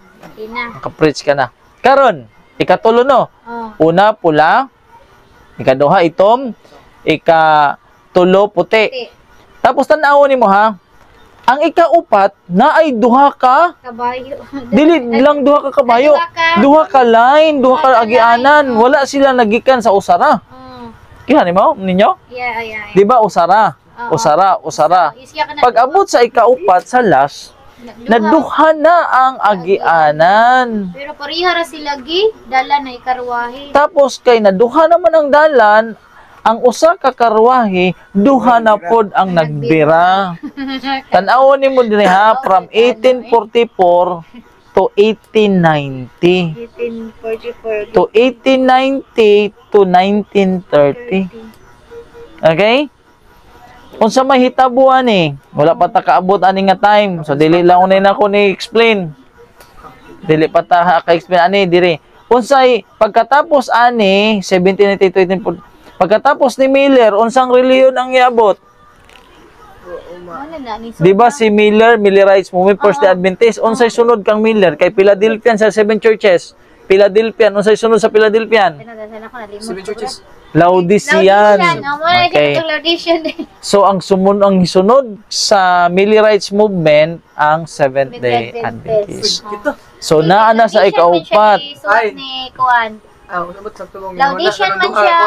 Maka-preach ka na. Karon, ikatulo no. Una, pula. Ikaduha, itom. Ikatulo, puti. Tapos tanaw ni mo ha. Ang ikaupat, na ay duha ka. Kabayo. Dili lang duha ka kabayo. Duha ka line, duha ka agianan. Wala sila nagikan sa usara. Kaya mo ninyo? Yeah. Di ba usara? Usara. Pag abot sa ikaupat sa last, naduha na ang agianan. Pero parihara sila gi, dala na ikarwahe. Tapos kay naduha naman ang dalan, ang usa ka karwahe, duha na pod ang nagbira. Tan-awon nimo dinhi ha, from 1844 to 1890. 1844 To 1890 to 1930. Okay? Unsa may hitabuan wala pa ta kaabot ani nga time. So dili lang unay nako ni explain. Dili pa ta ka-explain ani diri. Unsay pagkatapos ani 1792 pagkatapos ni Miller unsang reliyon ang iabot? Di ba si Millerites movement First Day Adventist unsay sunod kang Miller kay Philadelphian sa 7 churches. Philadelphian unsay sunod sa Philadelphian? 7 churches. Laodicean. Okay. So ang sunod sa Millerites movement ang Seventh Day Adventist. So naa na sa ikaupat. Ay ni kuan. Umabot sa tulong Laudician man siya.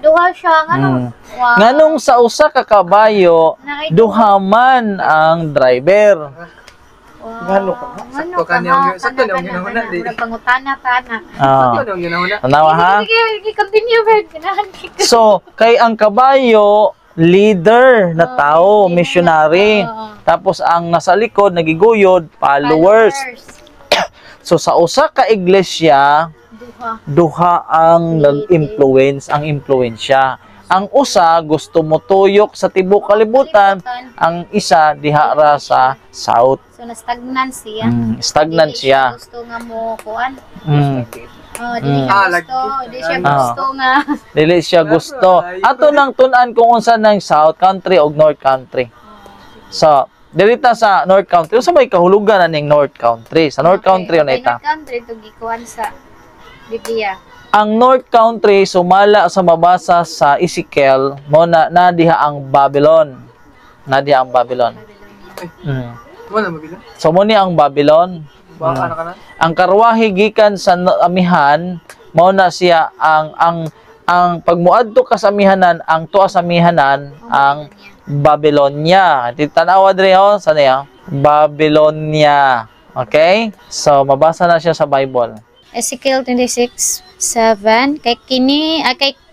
Duha siya ngano. Nganong sa usa ka kabayo duha man ang driver. Ngano ka? Sakto na yung ginahuna di. Pangutana ta na. Sakto na yung ginahuna. Tanawa ha? Continue Bert. So kay ang kabayo leader na tao, missionary. Tapos ang nasa likod nagiguyod followers. So sa usa ka iglesia duha ang nag-influence, ang impluwensya. Ang usa gusto mo tuyok sa tibok kalibutan, ang isa diha ra sa south. So na-stagnant siya. Stagnant siya. Gusto nga mo kuan. Dili siya gusto. Ato nang tun-an kung unsa nang south country o north country. So, dirita sa north country, sa may kahulugan aning north country. Sa north country na ita. North country to gikuan sa Biblia. Ang North Country sumala sa mabasa sa Ezekiel mo na diha ang Babylon. Nadiha ang Babylon. Wala mabila. So mo ni ang Babylon. Baka na. Ang karwahe gikan sa amihan mao na siya ang ang pagmuadto ka sa amihanan, ang tuwa sa amihanan ang Babylonia. Titanawa diri ho sa niya Babylonia. Okay? So mabasa na siya sa Bible. Ezekiel 26:7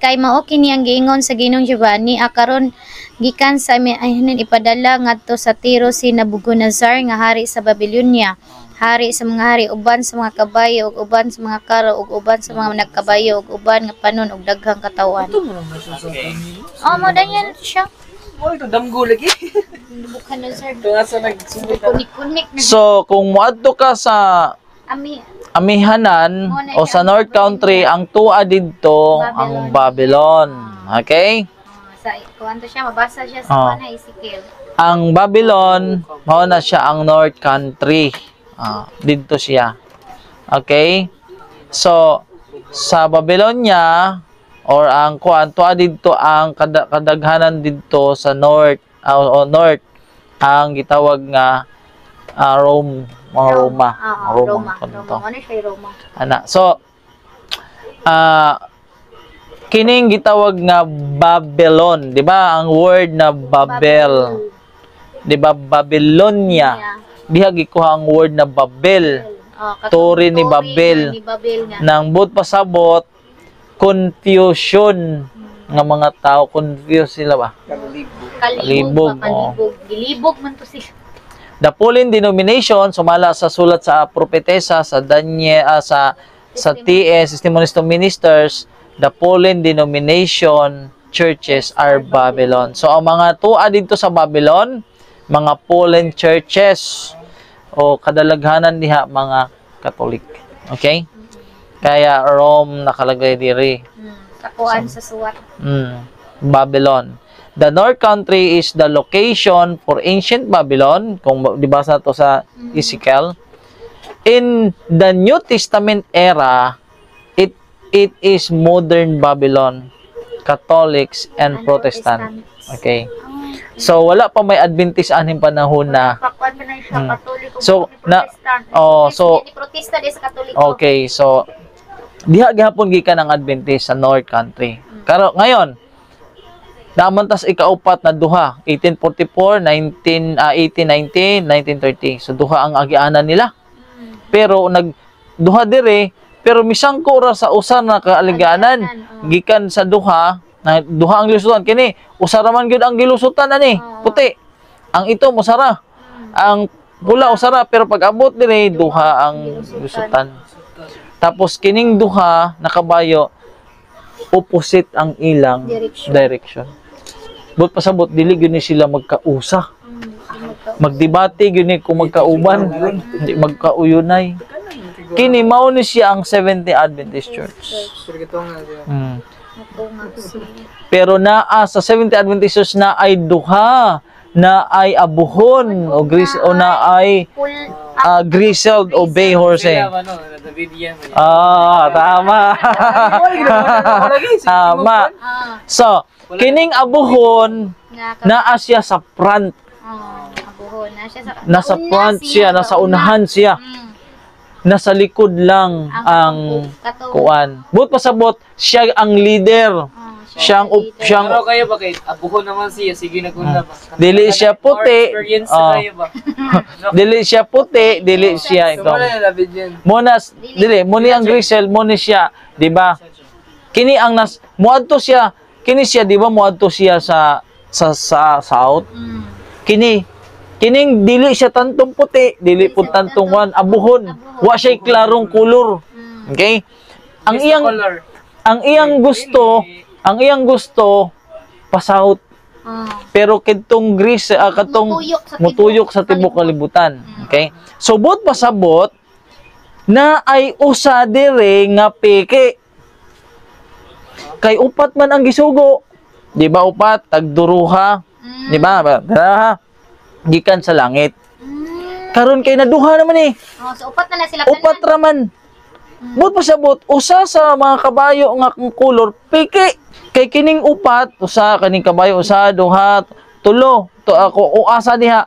kay mao kini ang giingon sa Ginoong Giovanni akaron gikan sa amihanan ipadala ngadto sa Tiro si Nabucodonosor nga hari sa Babylonia. Hari sa mga hari, uban sa mga kabayo, ug uban sa mga karo, ug uban sa mga nagkabayo, ug uban nga panon, ug daghang katawan. Oh, mo danyan siya. Oh, ito damgo lagi. Bukhan na sir. Ito nga sa nagsulit. Kunik-kunik na. So kung muadto ka sa Ami, amihanan o sa North Country, ang tuwa didto ang Babylon. Okay? sa kuwanto siya, mabasa siya sa Oh. Ezekiel. Ang Babylon, mao na siya ang North Country. Dito siya. Okay? So, sa Babylonia, or ang kuwanto dito, ang kadaghanan dito sa North, o North, ang gitawag nga Rome, mga Roma. Roma. Kanto. Ano siya Roma? Ana. So, kining gitawag nga Babylon, 'di ba? Ang word na Babel, 'di ba? Babylonia. Diha gikuha ang word na Babel. Turi ni Babel. Ni Babel nga. Nang but pasabot confusion nga mga tao, confused sila ba? Kalibog, Gilibog man to sila. The Pauline denomination sumala sa sulat sa propetesa sa Daniel sa TS Testimonies to Ministers, the Pauline denomination churches are Babylon. So ang mga tuwa dito sa Babylon, mga Pauline churches o kadalaghanan diha mga Katolik. Okay? Kaya Rome nakalagay diri. Takuan sa suwat. Babylon. The North Country is the location for ancient Babylon, kung dibasa to sa Ezekiel. In the New Testament era, it is modern Babylon, Catholics and Protestant. Okay. So wala pa may Adventist aning panahon na. Pakuan pa na siya Katoliko. So na Protesta di sa Katoliko. okay, so diha gihapon gikan ang Adventist sa North Country. Karo ngayon, daman tas ikaupat na duha, 1844, 1819, 1930. So duha ang agianan nila. Pero nagduha dire, pero misangko ra sa usa na kaaliganan gikan sa duha, na duha ang gilusutan kini. Usa ra man gyud ang gilusutan ani, puti. Ang ito mosara. Ang pula usara, pero pag abot dire duha ang gilusutan. Tapos kining duha nakabayo opposite ang ilang direction. But pasabot dili gyud ni sila magkausa. Magdebate gyud ni kung magkauban, hindi magkauyunay. Kini mao ni siya ang Seventh-day Adventist Church. Pero naa sa Seventh-day Adventist Church na ay duha, na ay abuhon o na ay grizzled o bay horse. Tama. Tama. So, kining abuhon naa siya sa front. Abuhon na siya sa Nasa front siya, nasa unahan siya. Nasa likod lang ang kuan. But pasabot siya ang leader. Siyang Pero kayo ba kayo? Abuhon naman siya. Sige na kung ba. dili siya puti. Experience na kayo ba? Dili siya puti, dili siya ito. Dili, muni ang grisel, muni siya, di ba? Kini ang muadto siya, kini siya, di ba, muadto siya sa south. Kining dili siya tantong puti, dili po tantong abuhon. Wa siya klarong kulor. Okay? Ang iyang gusto pa-south. Pero kitong katong mutuyok sa tibok kalibutan. Okay? So bot pasabot na ay usa dire nga peke. Kay upat man ang gisugo. Di ba upat tagduruha? Di ba? Gikan sa langit. Karon kay naduha naman eh. So upat na sila. Upat raman. Bot pasabot usa sa mga kabayo nga kulor peke. Kay kining upat, usa kaning kabayo, usa, duha, tulo, to ako asa diha.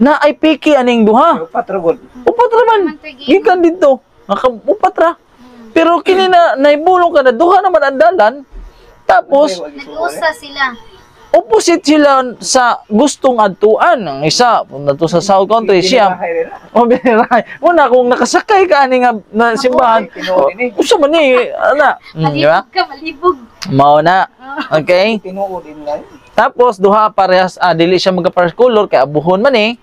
Na ay piki aning duha. Upat ra man. Gikan dito. Upat ra. Pero kini na naibulong ka na duha naman ang dalan, Tapos, Nag-usa sila. opposite sila sa gustong adtuan. Ang isa, punta to sa South Country, siya. O, biniray. Una, kung nakasakay ka ani nga na simbahan, usa man ni, ana. Di ba? Malibog ka, malibog. Mao na. Okay? Tinuod din lang. Tapos, duha parehas, dili siya magka-pares color, kay abuhon man eh.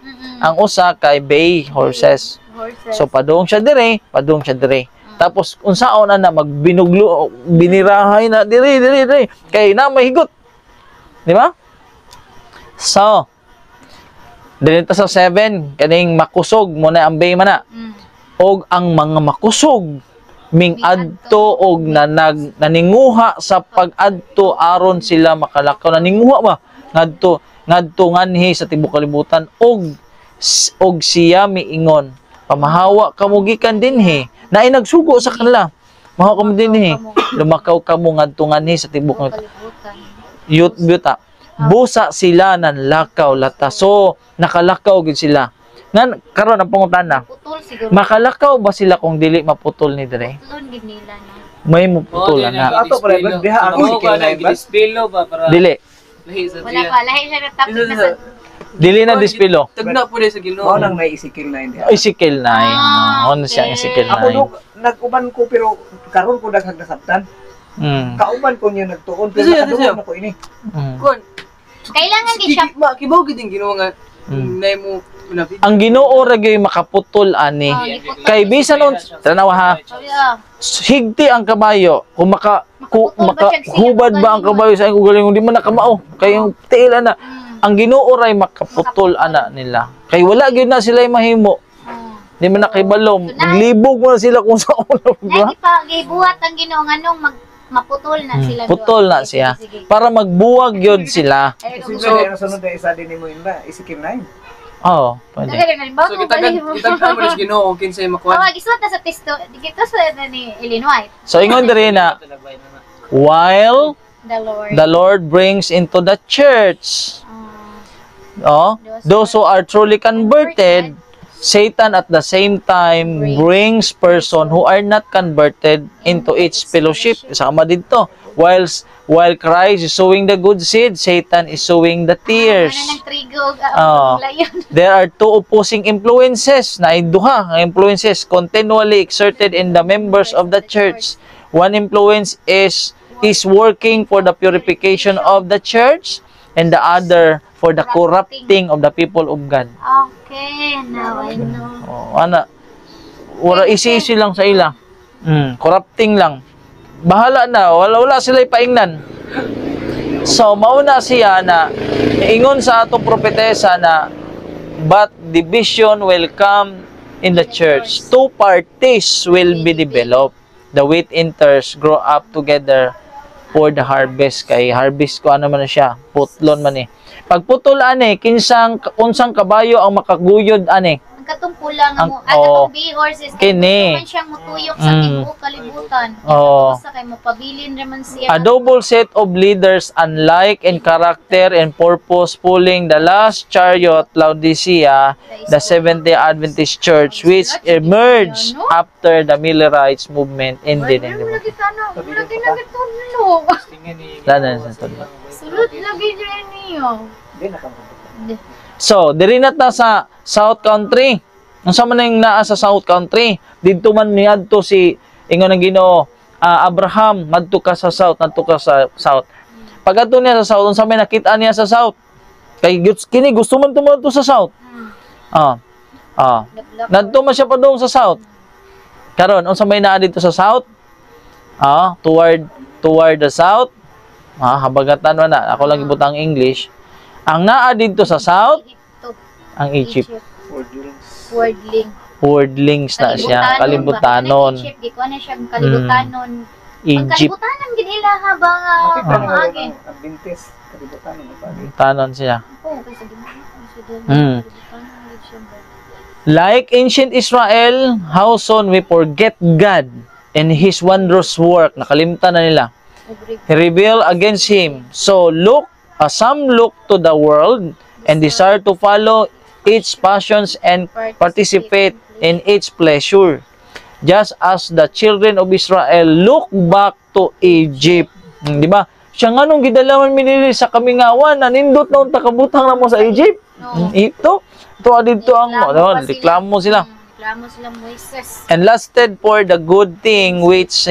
Ang usa kay bay horses. Horses. So, padung siya dire, padung siya dire. Tapos, unsaon na magbinuglo, binirahay na, dire. Kay na mahigot. Di ba? So, dito sa 7, kaning makusog mo na ang bay mana. Og ang mga makusog ming adto og naninguha sa pag-adto aron sila makalakaw. Naninguha ba? Ngadto nganhi sa tibuok kalibutan og siya miingon. Pamahawa kamo gikan dinhi. Naay nagsugo sa kanila. Mahawa kamo dinhi. Lumakaw kamo ngadto nganhi sa tibuok Kalibutan. yuta. Busa sila nan lakaw lata. So, nakalakaw gid sila. Nan karon ang pangutana. Putol siguro. Makalakaw ba sila kung dili maputol ni dire? Putulon gid nila na. May maputol na. Ato pala, biha ang sikil na iba. Dispelo ba para Dili. lahi sa Wala pa, lahi siya na topic na sa... Dili na dispilo. Tagna po din sa Ginoo. Mao nang naisikil na hindi. Ay, sikil na. Ano siya ang sikil Ako na. do nag-uban ko pero karon ko daghang nasabtan. Kauban ko niya nagtuon pero Kasi, nakaduol na ko ini. Kon. Kailangan din siya... Kibaw gid ang Ginoo nga nay mo pinapit. Ang Ginoo ra gyud makaputol ani. Kay bisan on tanawa ha. Sabi, Higti ang kabayo kung Makaputol ba siya? hubad ba ang kabayo sa iyong galing di man nakamao kay yung tiil ana. Ang Ginoo ray makaputol ana nila. Kay wala gyud na sila mahimo. Di man nakibalo. Maglibog mo na sila kung saan na. Lagi pa, gibuhat ang Ginoo nganong maputol na sila. Putol na siya. Para magbuwag yun sila. So, ang sunod na isa din mo inba, isikil na yun. Oo, pwede. So kitagkan mo sa Ginoo kung kinsay makuha. Tawag, isuot na sa testo. Dito sa ni Illinois. So, ingon diri na, while The Lord. the Lord brings into the church, those who are truly converted, Satan at the same time brings person who are not converted into its fellowship. Kasama dito. While Christ is sowing the good seed, Satan is sowing the tears. Ano nang trigo ang layon. There are two opposing influences na duha nga influences continually exerted in the members of the church. One influence is working for the purification of the church, and the other for the corrupting of the people of God. Okay, now I know. Ana, wala isi-isi lang sa ila. Corrupting lang. Bahala na, wala sila ipaingnan. So, mauna siya na ingon sa atong propetesa na but division will come in the church. Two parties will be developed. The wheat eaters grow up together for the harvest. Kay harvest ko ano man na siya, putlon man eh. Pag putol ani, unsang kabayo ang makaguyod ani. Ang katungkulang mo, oh, atong B-horses, kini. man siyang mutuyok sa tibuok kalibutan. Oh. Sa kay mapabilin naman siya. A double set of leaders unlike in character and purpose pulling the last chariot Laodicea, the Seventh-day Adventist Church, which emerged after the Millerites movement ended in the Lagi tanong, lagi nagtulog. Sulod lagi dyan niyo. Hindi nakamabot. So, diri na ta sa South Country. Unsa man ning naa sa South Country? Didto man niadto si ingon ang Ginoo, Abraham, madto ka sa South, nadto ka sa South. Pag adto niya sa South, unsa may nakita niya sa South? Kay kini gusto man tumadto sa South. Nadto man siya padung sa South. Karon, unsa may naa dito sa South? Toward the South. Habagatan man na. Ako lang ibutang English. Ang naa dito sa South, ang Egypt. Wordlings na siya. Kalibutanon. Egypt, di ko na siya kalibutanon. Egypt. Pagkalibutanon, ginila habang maagi. Adventist, kalibutan mo pa. Tanon siya. Oo, kasi kalibutan siya. Like ancient Israel, how soon we forget God and His wondrous work. Nakalimtan na nila. He rebelled against Him. So some look to the world and desire to follow its passions and participate in its pleasure. Just as the children of Israel look back to Egypt. Di ba? siya nga nung gidalaman minili sa kamingawan, nanindot na unta kabutang na mo sa Egypt. No. Ito dito ang reklamo sila. Reklamo sila Moises. And lasted for the good thing which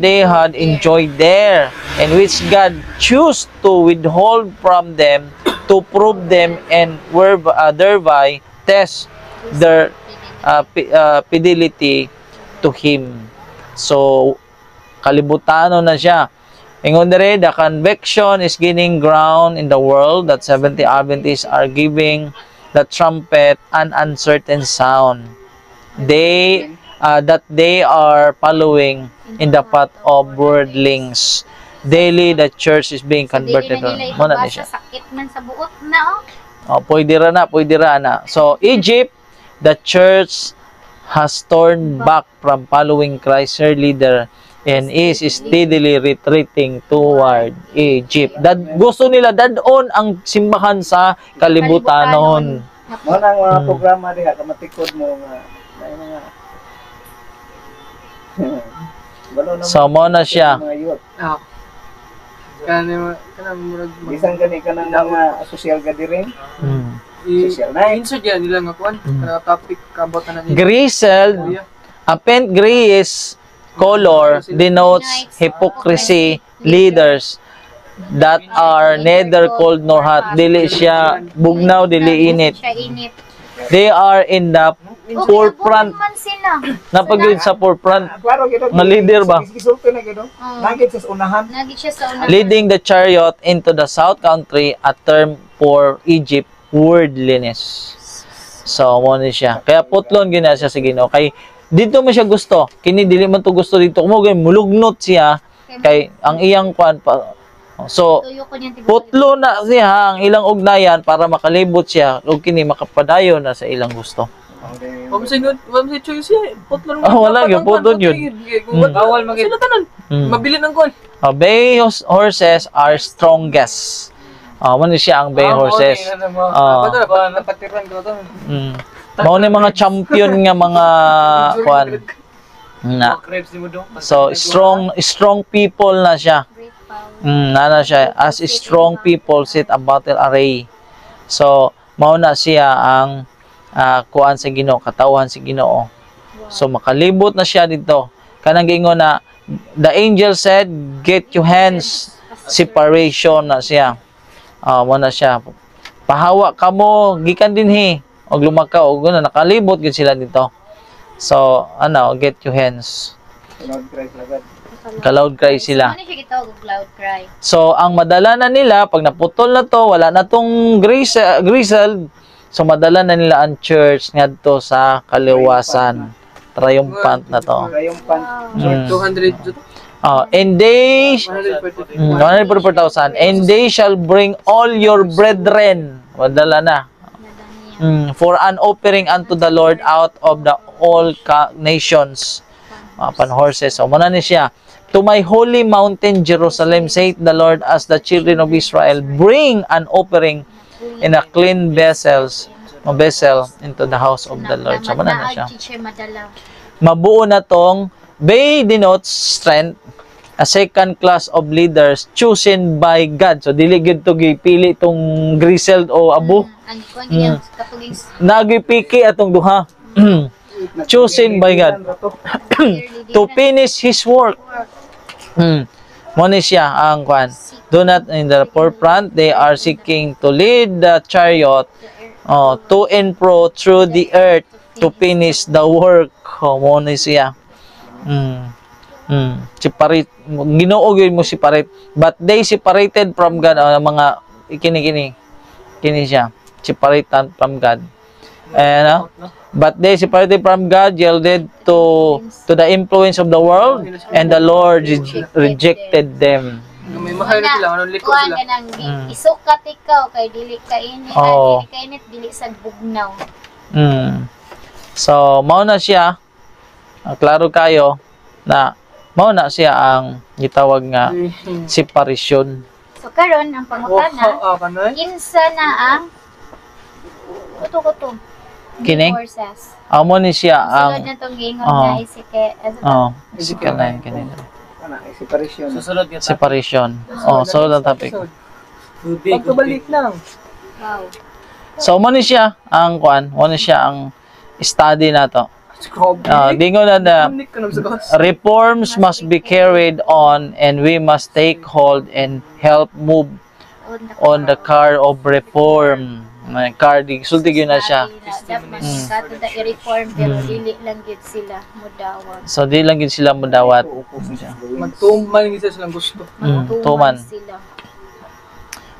they had enjoyed there, and which God chose to withhold from them to prove them and thereby test their fidelity to Him. So, kalibutano na siya. Ingon dere, the conviction is gaining ground in the world that 70 Adventists are giving the trumpet an uncertain sound. That they are following in the path of worldlings. Daily, the church is being converted. Muna na siya. Sakit man sa buot na, Pwede ra na. So, Egypt, the church has turned back from following Christ, her leader, and is steadily retreating toward Egypt. Gusto nila dadon ang simbahan sa kalibutanon. Mo nang mga programa diha kamatikod mo nga may mga Balo naman. So, mo na siya. Mga youth. Kanang murag Bisan gani ka ng mga social gathering. Social night. insert yan nila nga kuan kana topic kabot na nila. Grizzled, a paint grease color denotes hypocrisy leaders that are neither cold nor hot. Dili siya bugnaw, dili init. siya init. They are in the forefront. Man sila. Napagod sa forefront. Klaro gid. Nga leader ba? Gisulti na gid. Nagit sa unahan. Nagi siya sa una. Leading the chariot into the south country, a term for Egypt, worldliness. So, mo ni siya. Kaya putlon gina siya sa Ginoo. Kay dito mo siya gusto. Kini dili man to gusto dito. Mo mulugnot siya kay ang iyang kwan pa. So, Tuyo ko niyan putlo na siya ang ilang ugnayan para makalibot siya ug kini makapadayon na sa ilang gusto. Wamsay choice siya. Putlo Wala gyud putlo yun. Bawal magid. Sila tanan. Mabili ng kuan. Bay horses are strongest. Mo ni siya ang bay horses. Napatiran ko to. Mao ni mga champion nga mga kwan. Na. So strong people na siya. Nana siya as strong people sit a battle array. So mao na siya ang kuan sa Ginoo, katawhan sa Ginoo. So makalibot na siya dito. Kanang giingon na the angel said, "Get your hands." Separation na siya. Mo na siya. Pahawa kamo gikan dinhi og lumakaw og nakalibot gid sila dito. So get your hands. Ka-loud cry sila. Ano siya gitawag og loud cry? So, ang madala na nila, pag naputol na to, wala na tong grizzled, so madala na nila ang church ngadto sa kaliwasan. Triumphant na to. Triumphant. 200 And they, 144,000, and they shall bring all your brethren, madala na, for an offering unto the Lord out of the all nations. Pan horses. So, muna ni siya. To my holy mountain Jerusalem, saith the Lord, as the children of Israel bring an offering in a clean vessel into the house of the Lord. So, muna na siya. Mabuo na tong, bay denotes strength, a second class of leaders chosen by God. So, dili gid to gipili tong grizzled o abo. Nagipiki atong duha. Chosen by God to finish His work. Mo ni siya ang kwan. Do not in the forefront, they are seeking to lead the chariot to and fro through the earth to finish the work. Mo ni siya. Separate. Ginoo gyud mo separate. But they separated from God. Mga kini siya. Separated from God. And but they separated from God, yielded to the influence of the world, and the Lord rejected them. May mahal na sila, anong liko Kuan sila. ka nang isukat ikaw kay dili ka init, Oo. dili ka init, dili sa bugnaw. So, mao na siya. Klaro kayo na mao na siya ang gitawag nga separation. So karon ang pangutana, Kanoy? kinsa na ang kuto-kuto. Kini? Horses. Amo ni siya Sulod ang na tong giingon nga isike. Isika na yun kanina. ana ay separation. Susunod nga Separation. Oh, so the topic. tubig. Pagkabalik lang. Wow. So mo ni siya ang kuan, mo ni siya ang study nato. Dingo na Unik ka naman sa gas. reforms must be carried on and we must take hold and help move on the car of reform. May car di sulti gyud na siya. Dapat sa da i-reform pero dili lang gid sila mudawat. So di lang gid sila modawat. Magtuman gid silang gusto. Tuman. Sila.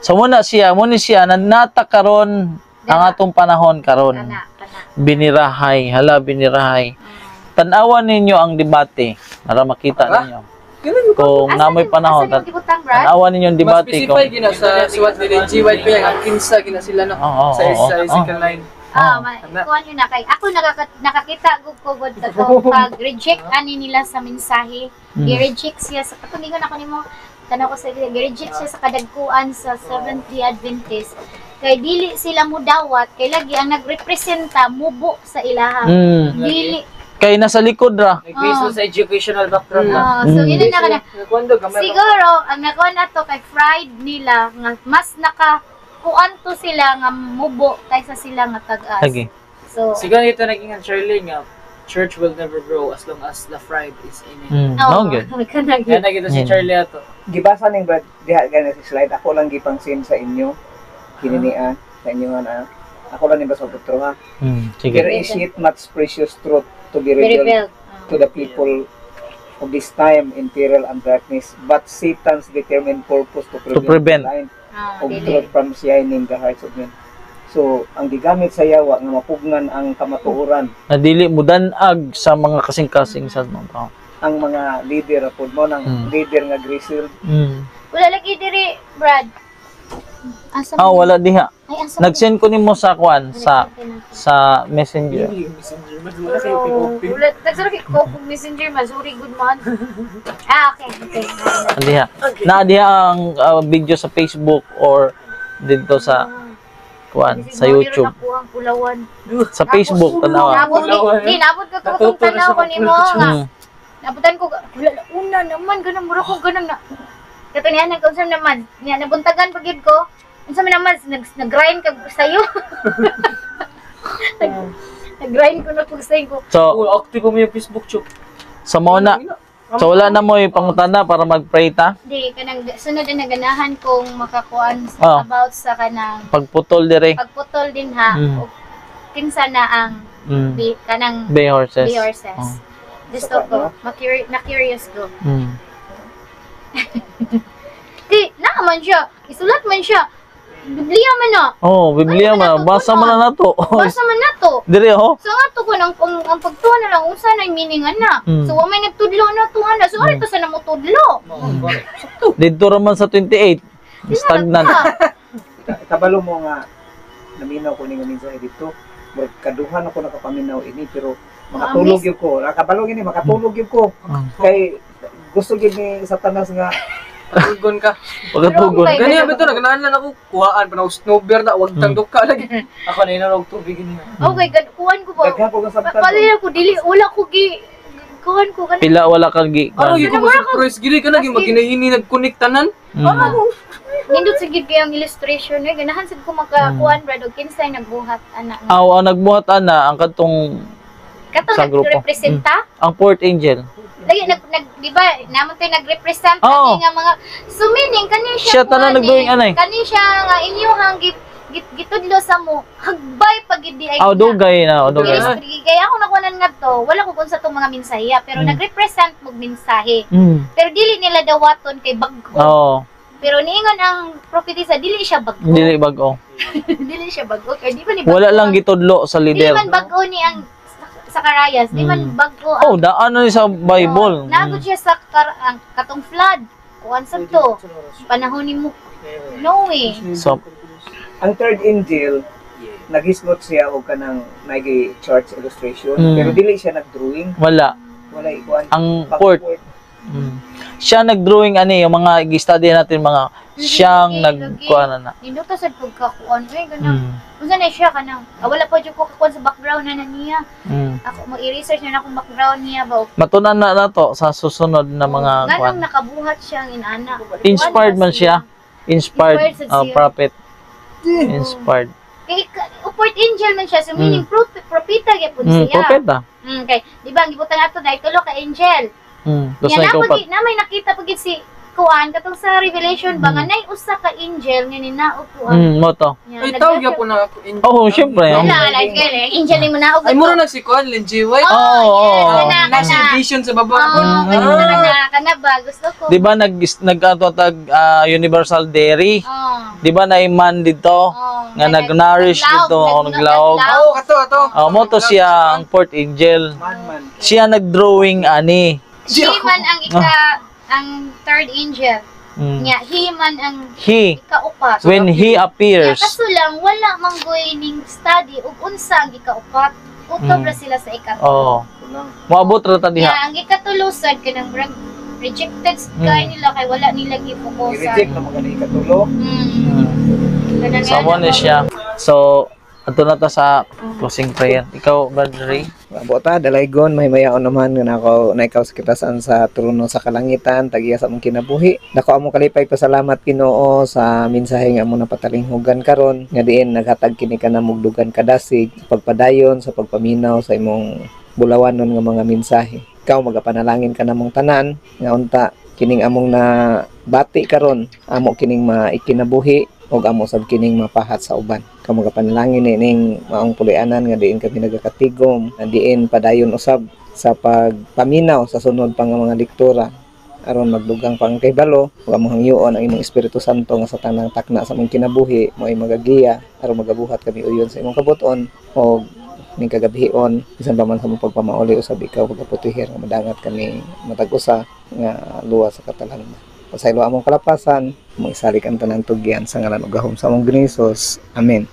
So muna siya, muna siya nata karon ang atong panahon karon. Kana. Binirahay, hala binirahay. Tanawan ninyo ang debate para makita ninyo. Kung namoy panahon, tanawan ninyo ang Mas debate specify gina sa suwat nila GY pa yung kinsa gina sila no. Sa second line. Kuha nyo na kay ako nakakita ko ko pag reject ani nila sa mensahe. I-reject siya sa katong ko nimo tanaw ko sa i-reject siya sa kadagkuan sa Seventh-day Adventist. Kay dili sila mudawat kay lagi ang nagrepresenta mubo sa ilaha. Dili kay nasa likod ra. Based sa educational background lang. so yun na kana. Siguro ang nakuha na to kay pride nila nga mas nakakuan to sila nga mubo kaysa sila nga tag-as. Lagi. So Siguro ito naging ang Shirley nga church will never grow as long as the pride is in it. No good. Kaya nakita si Shirley ato. Gibasa ning brad diha gani sa slide ako lang gipangsin sa inyo kininian sa inyo nga ako lang nibasa putro ha. Sige. There is yet much precious truth to be very revealed well. to the people of this time in peril and darkness, but Satan's determined purpose to prevent the line of truth from shining the hearts of men. So, ang gigamit sa yawa nga mapugnan ang kamatuoran, Na dili mudanag sa mga kasing-kasing sa mga tao. ang mga leader apod mo ng leader nga grizzled. Wala lagi diri, Brad. Asa Wala diha. Ay, asa Nag-send ko nimo sa kwan sa Messenger. Wala, nagsarap ko kung messenger, masuri, good man. Okay. Diha. Na diha ang video sa Facebook or dito sa kwan sa YouTube. Nakuha ang pulawan. Sa Facebook tanawa. Nabot ko itong tanaw ko ni mo nga. Nabutan ko, wala una naman, ganang mura ko, ganang na. Kato niya, nag-concern naman. Niya, nabuntagan pagid ko. Unsa man naman, nag-grind ka sa'yo. Nag-grind ko na pag sa'yo ko. So, Active mo yung Facebook, Chuk. sa mo na. So wala na mo pangutana para mag-pray ta. Di, kanang sunod na naganahan kong makakuan sa about sa kanang Pagputol dire. pagputol din ha. O, kinsa na ang kanang Bay horses. Bay horses. Gusto ko, na-curious ko. Di, naman siya. Isulat man siya. Biblia man na. Biblia man. Basa man na nato. Basa man na to. Dire ho. So nga to ko ang pagtuwa na lang unsa na meaningan na. So wa may nagtudlo na to ana. So ari to sa namo tudlo. Dito raman sa 28. Stagnant. Kabalo mo nga naminaw ko ning mensahe dito. Murag kaduhan ako nakapaminaw ini pero makatulog yun ko. Kabalo gini makatulog yun ko. Kay gusto gid ni Satanas nga Pagtugon ka. Pagatugon. Ganyan ba ito? Naganaan lang ako. Kuhaan pa na snowbear na. Huwag tandok ka lagi. Ako na inarog tubig niya. Okay, kuhan ko ba? daghan ko nga sabtan. Pala ko dili wala ko gi kuhan ko kanang Pila wala kang gi. Ano yung surprise gili ka lagi. Magkinahini nagkuniktanan. nindot sigid kay ang illustration eh ganahan sad ko makakuan brad og kinsay nagbuhat ana nga. Ang nagbuhat ana ang katong sa Katong grupo. nagrepresenta ang Port Angel. lagi nag di ba namon tay nagrepresent Oo. kani nga mga sumining kani Siya tanan nagdoing anay. kani siya nga inyong gitudlo sa mo hagbay pagid di ay Dugay na, dugay. kaya ako nakuanan nga to wala ko kun sa tong mga mensahe pero nagrepresent mo mensahe pero dili nila dawaton kay bag-o Oo. pero niingon ang prophetisa dili siya bag-o Dili bag-o. dili siya bag-o kaya di ba ni bag-o Wala lang gitudlo sa di leader. man bag-o ni ang sa Karayas di man bag-o Oh, daan na ni sa Bible. nagod siya sa ang katong flood kuan sa to panahon ni mo no way So, Ang third angel naghisgot siya og kanang nagi church illustration pero dili siya nagdrawing. wala. Wala ikuan. Ang port. siya nag-drawing ani yung mga i-study natin mga siyang nagkuha na. Nindot ta sad pagkakuan ganang. Unsa na siya kanang wala pa jud ko kakuan sa background na niya. Ako mo i-research na akong background niya ba. Matunan na nato sa susunod na mga ganang kuan. nakabuhat siyang inana. Inspired man siya. Inspired Inspired sa siya. prophet. Inspired. Kay upward angel man siya, so meaning propeta gyapon siya. Propeta. Kay di ba ang gibutan nato dahil tulo ka angel. Tapos Yan na ikaw pa. na may nakita pagid si kuan katong sa Revelation ba nga nay usa ka angel nga ninaog kuan. Mo to. Ay, tawag po na ako. Oh, syempre. Wala, like, angel ni mo naog. Ay, mura na si Kuan, Linji White. Oo. Nasa vision sa baba. Kana ba gusto ko. Di ba nag-atotag Universal Dairy? Oh. Di ba na-man dito? Nga nag-nourish dito, naglawog. Oo, ato. Mo to siya ang fourth angel. Man. Siya nag-drawing ani. He man ang ang third angel. Nya he man ang He, ikaupat. when he appears, Kaso lang wala manggoy ning study ug unsa ang gikaupat. Utob ra sila sa ikatulo. oh, moabot ra ta diha. Ang ikatulo sad kanang rejected kay nila kay wala nila gifokusan. I-reject na mga ikatulo. So, mo ni siya. So, ato na ta sa closing prayer. Ikaw, Brother Ray? Bota, dalaygon, may mayaon naman nga nako na ikaw sa kitasan sa trono sa kalangitan, tagiya sa mong kinabuhi. Dako amo kalipay pasalamat Ginoo sa mensahe nga amo napatalinghugan karon, nga diin naghatag kini ka na mugdugan kadasig, pagpadayon sa pagpaminaw sa imong bulawanon nga mga mensahe. Ikaw magapanalangin ka namong tanan nga unta kining among na bati karon, amo kining maikinabuhi og amo sad kining mapahat sa uban. Kamo kapanalangin ning maong pulianan nga diin kami nagakatigom, nga diin padayon usab sa pagpaminaw sa sunod pang mga lektura aron magdugang pang kaybalo ug among hangyoon ang imong Espiritu Santo nga sa tanang takna sa among kinabuhi mo ay magagiya aron magabuhat kami uyon sa imong kabuton og ning kagabhion bisan pa man sa mong pagpamauli usab ikaw pagaputihir nga madangat kami matag-usa nga luwas sa katalangan. Pasaylo among kalapasan, mo isalik ang tanang tugyan sa ngalan ug gahom sa among Ginoong Hesus. Amen.